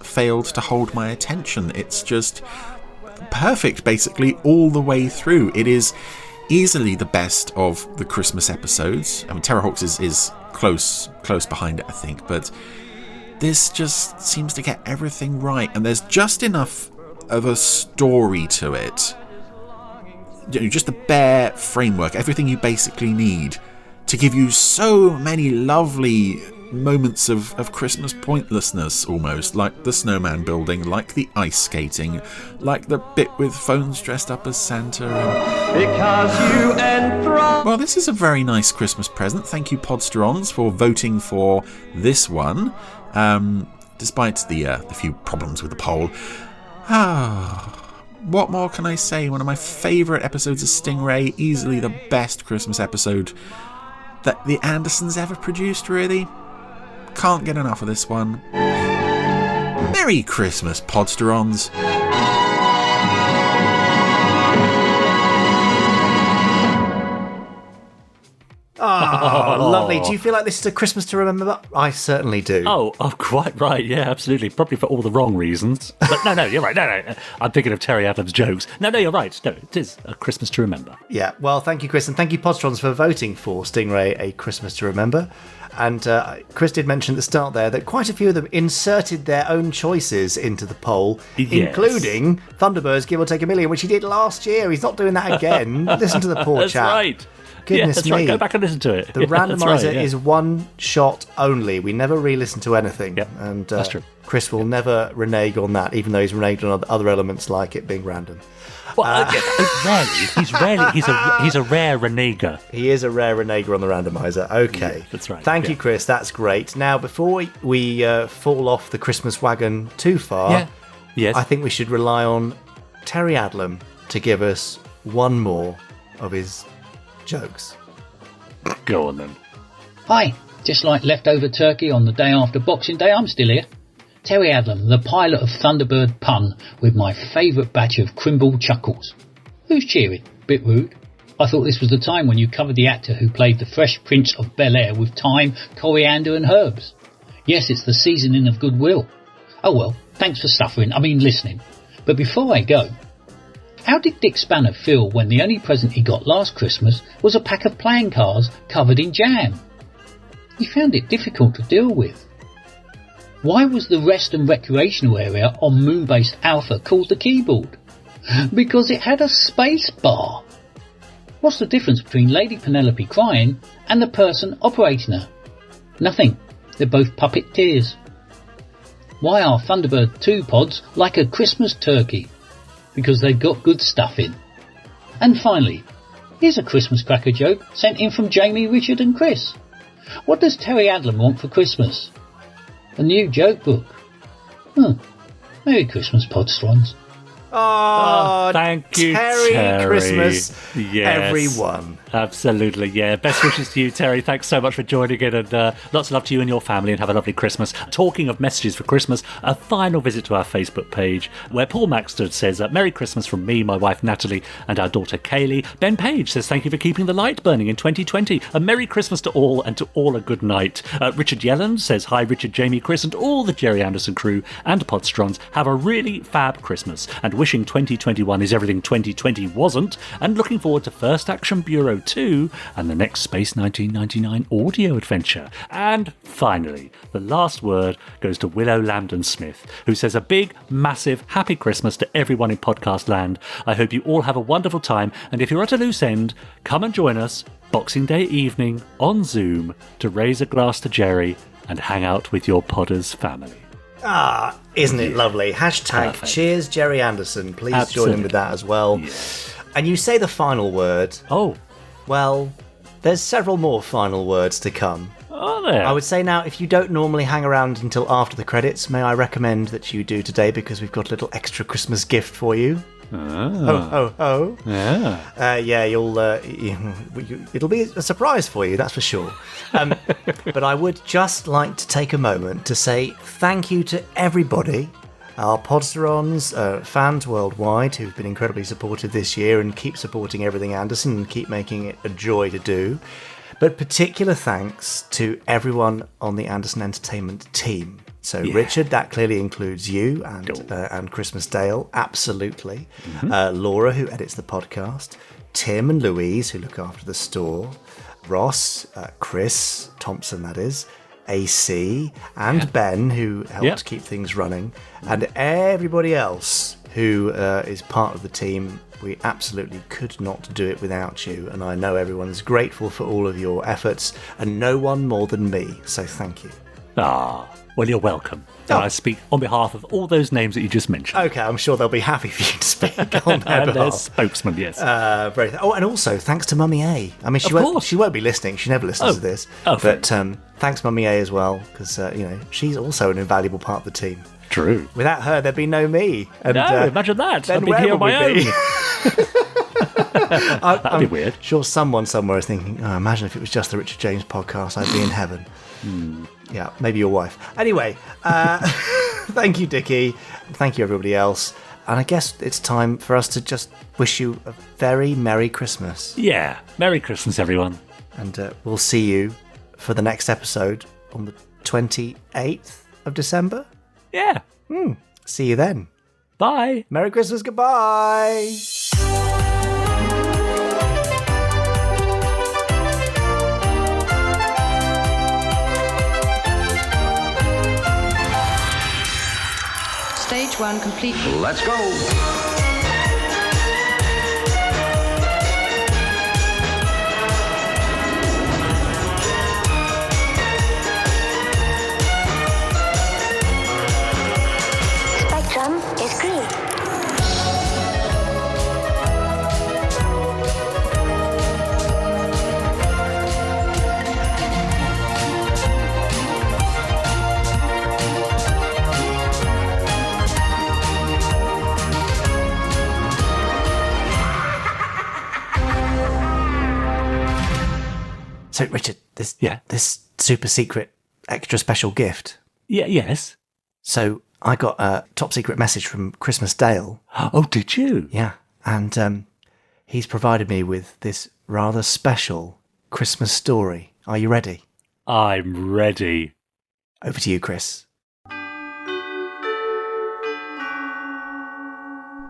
failed to hold my attention. It's just perfect, basically, all the way through. It is easily the best of the Christmas episodes. I mean, Terrorhawks is close behind it, I think, but this just seems to get everything right, and there's just enough of a story to it, just the bare framework, everything you basically need to give you so many lovely moments of Christmas pointlessness, almost, like the snowman building, like the ice skating, like the bit with Phones dressed up as Santa. Because you enthrall. Well, this is a very nice Christmas present. Thank you, Podsterons, for voting for this one, despite the few problems with the poll. What more can I say? One of my favourite episodes of Stingray, easily the best Christmas episode that the Andersons ever produced, really. Can't get enough of this one. Merry Christmas, Podsterons. Oh, lovely. Do you feel like this is a Christmas to remember? I certainly do. Oh, quite right. Yeah, absolutely. Probably for all the wrong reasons. But no, you're right. No. I'm thinking of Terry Adlam's jokes. No, you're right. No, it is a Christmas to remember. Yeah, well, thank you, Chris, and thank you, Podsterons, for voting for Stingray, A Christmas to Remember. And Chris did mention at the start there that quite a few of them inserted their own choices into the poll, including Thunderbird's Give or Take a Million, which he did last year. He's not doing that again. Listen to the poor That's chap. Right. Goodness that's me. Right. Go back and listen to it. The randomizer is one shot only. We never re-listen to anything. Yep, and that's true. Chris will never renege on that, even though he's reneged on other elements like it being random. Well, rarely. He's a rare reneger. He is a rare reneger on the randomizer. Okay. Yeah, that's right. Thank you, Chris. That's great. Now, before we fall off the Christmas wagon too far, yes. I think we should rely on Terry Adlam to give us one more of his jokes. Go on then. Hi, just like leftover turkey on the day after Boxing Day, I'm still here. Terry Adlam, the pilot of Thunderbird Pun, with my favourite batch of Crimble chuckles. Who's cheering? Bit rude. I thought this was the time when you covered the actor who played the Fresh Prince of Bel-Air with thyme, coriander and herbs. Yes, it's the seasoning of goodwill. Oh well, thanks for listening. But before I go, how did Dick Spanner feel when the only present he got last Christmas was a pack of playing cards covered in jam? He found it difficult to deal with. Why was the rest and recreational area on Moonbase Alpha called the keyboard? Because it had a space bar. What's the difference between Lady Penelope crying and the person operating her? Nothing. They're both puppeteers. Why are Thunderbird 2 pods like a Christmas turkey? Because they've got good stuff in. And finally, Here's a Christmas cracker joke sent in from Jamie, Richard and Chris. What does Terry Adlam want for Christmas? A new joke book. Merry Christmas, Podstrons. Oh, thank you, Terry. Christmas, yes, everyone. Absolutely, yeah. Best wishes to you, Terry. Thanks so much for joining in, and lots of love to you and your family, and have a lovely Christmas. Talking of messages for Christmas, a final visit to our Facebook page, where Paul Maxted says, Merry Christmas from me, my wife Natalie, and our daughter Kaylee. Ben Page says, thank you for keeping the light burning in 2020. A Merry Christmas to all, and to all a good night. Richard Yelland says, hi, Richard, Jamie, Chris, and all the Gerry Anderson crew and Podstrons. Have a really fab Christmas, and wishing 2021 is everything 2020 wasn't, and looking forward to First Action Bureau 2 and the next Space 1999 audio adventure. And finally, the last word goes to Willow Lambden Smith, who says a big, massive, happy Christmas to everyone in podcast land. I hope you all have a wonderful time, and if you're at a loose end, come and join us Boxing Day evening on Zoom to raise a glass to Gerry and hang out with your Podders family. Ah, isn't it lovely? Hashtag Perfect. Cheers Gerry Anderson. Please Absolutely. join in with that as well. Yeah. And you say the final word. Oh. Well, there's several more final words to come. Are there? I would say now, if you don't normally hang around until after the credits, may I recommend that you do today, because we've got a little extra Christmas gift for you. Ho, ho, ho. Yeah. It'll be a surprise for you, that's for sure. But I would just like to take a moment to say thank you to everybody, our Podsterons, fans worldwide, who've been incredibly supportive this year and keep supporting everything Anderson and keep making it a joy to do. But particular thanks to everyone on the Anderson Entertainment team. So, Richard, that clearly includes you and Christmas Dale, absolutely. Laura, who edits the podcast. Tim and Louise, who look after the store. Ross, Chris Thompson, that is. AC, and Ben, who helps keep things running. And everybody else who is part of the team. We absolutely could not do it without you. And I know everyone's grateful for all of your efforts, and no one more than me. So, thank you. Ah. Well, you're welcome. And I speak on behalf of all those names that you just mentioned. Okay, I'm sure they'll be happy for you to speak on their and behalf. Spokesman, yes. And also thanks to Mummy A. I mean, she won't be listening. She never listens to this. But thanks, Mummy A, as well, because she's also an invaluable part of the team. True. Without her, there'd be no me. And, imagine that. Then I'd be here on my own. That'd be weird. Sure, someone somewhere is thinking, imagine if it was just the Richard James podcast, I'd be in heaven. Yeah, maybe your wife. Anyway, thank you, Dickie. Thank you, everybody else. And I guess it's time for us to just wish you a very Merry Christmas. Yeah, Merry Christmas, everyone. And we'll see you for the next episode on the 28th of December. Yeah. See you then. Bye. Merry Christmas, goodbye. Stage 1 complete. Let's go. Spectrum is green. So, Richard, this super secret extra special gift. Yeah, yes. So, I got a top secret message from Christmas Dale. Oh, did you? Yeah. And he's provided me with this rather special Christmas story. Are you ready? I'm ready. Over to you, Chris.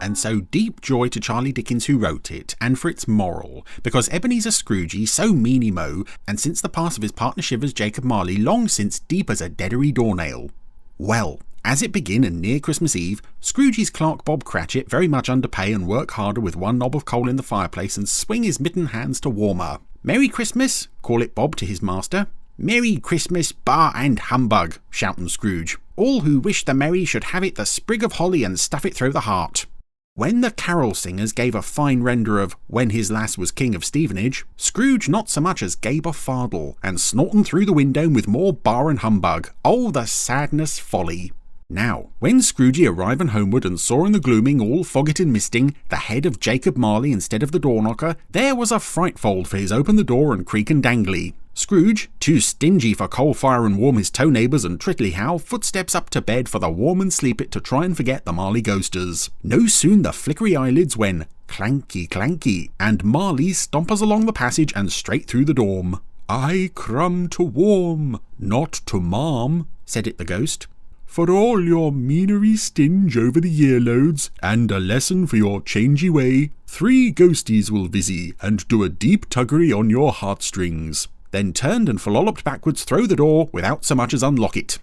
And so deep joy to Charlie Dickens who wrote it, and for its moral, because Ebenezer Scroogey so meany-mo, and since the pass of his partner Shivers Jacob Marley long since deep as a deadery doornail. Well, as it begin and near Christmas Eve, Scroogey's clerk Bob Cratchit very much underpay and work harder with one knob of coal in the fireplace and swing his mitten hands to warmer. Merry Christmas, call it Bob to his master. Merry Christmas, bar and humbug, shoutin' Scrooge. All who wish the merry should have it the sprig of holly and stuff it through the heart. When the carol singers gave a fine render of When His Lass Was King of Stevenage, Scrooge not so much as gave a fardel, and snorting through the window with more bar and humbug. Oh, the sadness folly! Now, when Scroogey arriving homeward and saw in the gloaming, all fogget and misting, the head of Jacob Marley instead of the door knocker, there was a frightfold for his open the door and creak and dangly. Scrooge, too stingy for coal fire and warm his toe neighbours and Tritley Howe, footsteps up to bed for the warm and sleep it to try and forget the Marley ghosters. No soon the flickery eyelids when clanky clanky, and Marley stompers along the passage and straight through the dorm. I crumb to warm, not to marm, said it the ghost. For all your meanery stinge over the year-loads, and a lesson for your changey way, 3 ghosties will visi, and do a deep tuggery on your heartstrings. Then turned and flolloped backwards through the door, without so much as unlock it.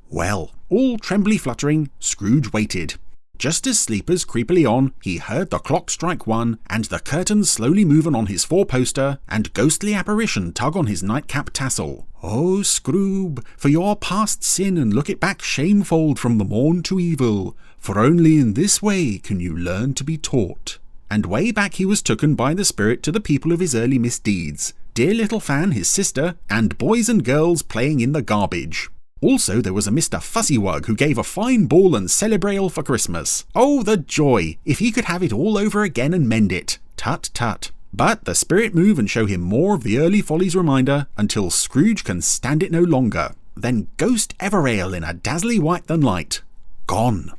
Well, all trembly fluttering, Scrooge waited. Just as sleepers creepily on, he heard the clock strike 1, and the curtains slowly moving on his 4-poster, and ghostly apparition tug on his nightcap tassel. Oh, Scroob, for your past sin and look it back shamefold from the morn to evil, for only in this way can you learn to be taught. And way back he was tooken by the spirit to the people of his early misdeeds, dear little Fan his sister, and boys and girls playing in the garbage. Also there was a Mr. Fuzzywug who gave a fine ball and celebrale for Christmas. Oh, the joy, if he could have it all over again and mend it. Tut tut. But the spirit move and show him more of the early follies reminder until Scrooge can stand it no longer. Then Ghost Everale in a dazzly white than light. Gone.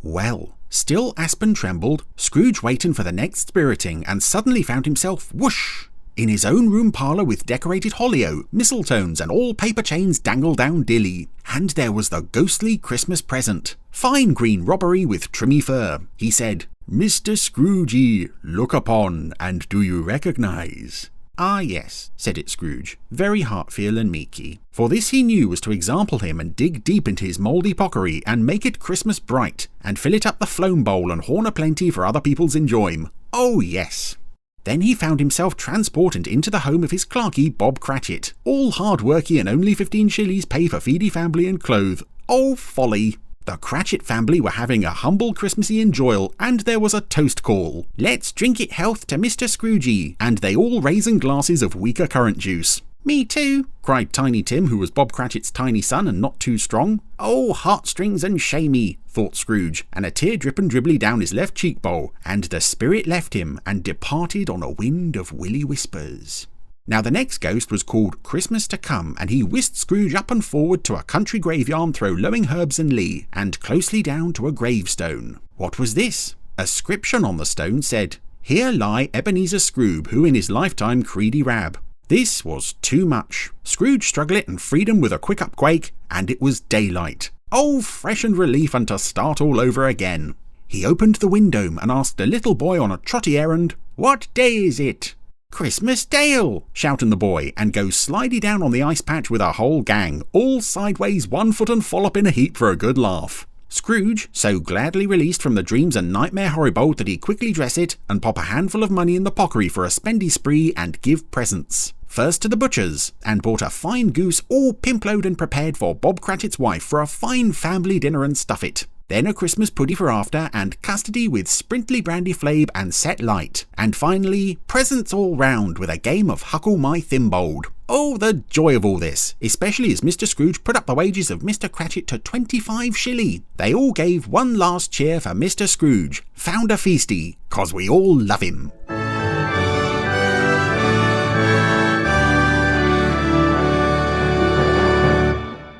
Well, still Aspen trembled, Scrooge waiting for the next spiriting, and suddenly found himself whoosh in his own room parlour with decorated hollyo, mistletoes, and all paper chains dangled down dilly. And there was the ghostly Christmas present. Fine green robbery with trimmy fur. He said, Mr. Scroogey, look upon, and do you recognise? Ah, yes, said it Scrooge, very heartfeel and meeky. For this he knew was to example him and dig deep into his mouldy pockery and make it Christmas bright, and fill it up the floam bowl and horn a plenty for other people's enjoyme. Oh, yes. Then he found himself transported into the home of his clerky Bob Cratchit, all hard-worky and only 15 shillings pay for feedy family and clothe. Oh, folly! The Cratchit family were having a humble Christmassy enjoyal, and there was a toast call. Let's drink it health to Mr. Scroogey, and they all raisin glasses of weaker currant juice. Me too, cried Tiny Tim, who was Bob Cratchit's tiny son and not too strong. Oh, heartstrings and shamey, thought Scrooge, and a tear dripping dribbly down his left cheekbone, and the spirit left him and departed on a wind of willy whispers. Now the next ghost was called Christmas to Come, and he whisked Scrooge up and forward to a country graveyard thro' lowing herbs and lee, and closely down to a gravestone. What was this? A scription on the stone said, Here lie Ebenezer Scrooge, who in his lifetime creedy rab. This was too much. Scrooge struggled it and freed him with a quick upquake, and it was daylight. Oh, fresh and relief and to start all over again. He opened the window and asked a little boy on a trotty errand, What day is it? Christmas Dale, shouting the boy, and goes slidey down on the ice patch with a whole gang, all sideways 1 foot and follop in a heap for a good laugh. Scrooge, so gladly released from the dreams and nightmare horrible that he quickly dress it and pop a handful of money in the pockery for a spendy spree and give presents. First to the butcher's, and bought a fine goose all pimplowed and prepared for Bob Cratchit's wife for a fine family dinner and stuff it. Then a Christmas puddy for after, and custody with sprintly brandy flabe and set light. And finally, presents all round with a game of Huckle My Thimbold. Oh, the joy of all this, especially as Mr. Scrooge put up the wages of Mr. Cratchit to 25 shilling. They all gave one last cheer for Mr. Scrooge, found a feasty, 'cause we all love him.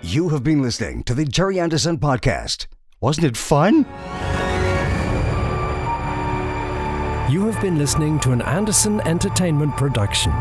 You have been listening to the Gerry Anderson Podcast. Wasn't it fun? You have been listening to an Anderson Entertainment production.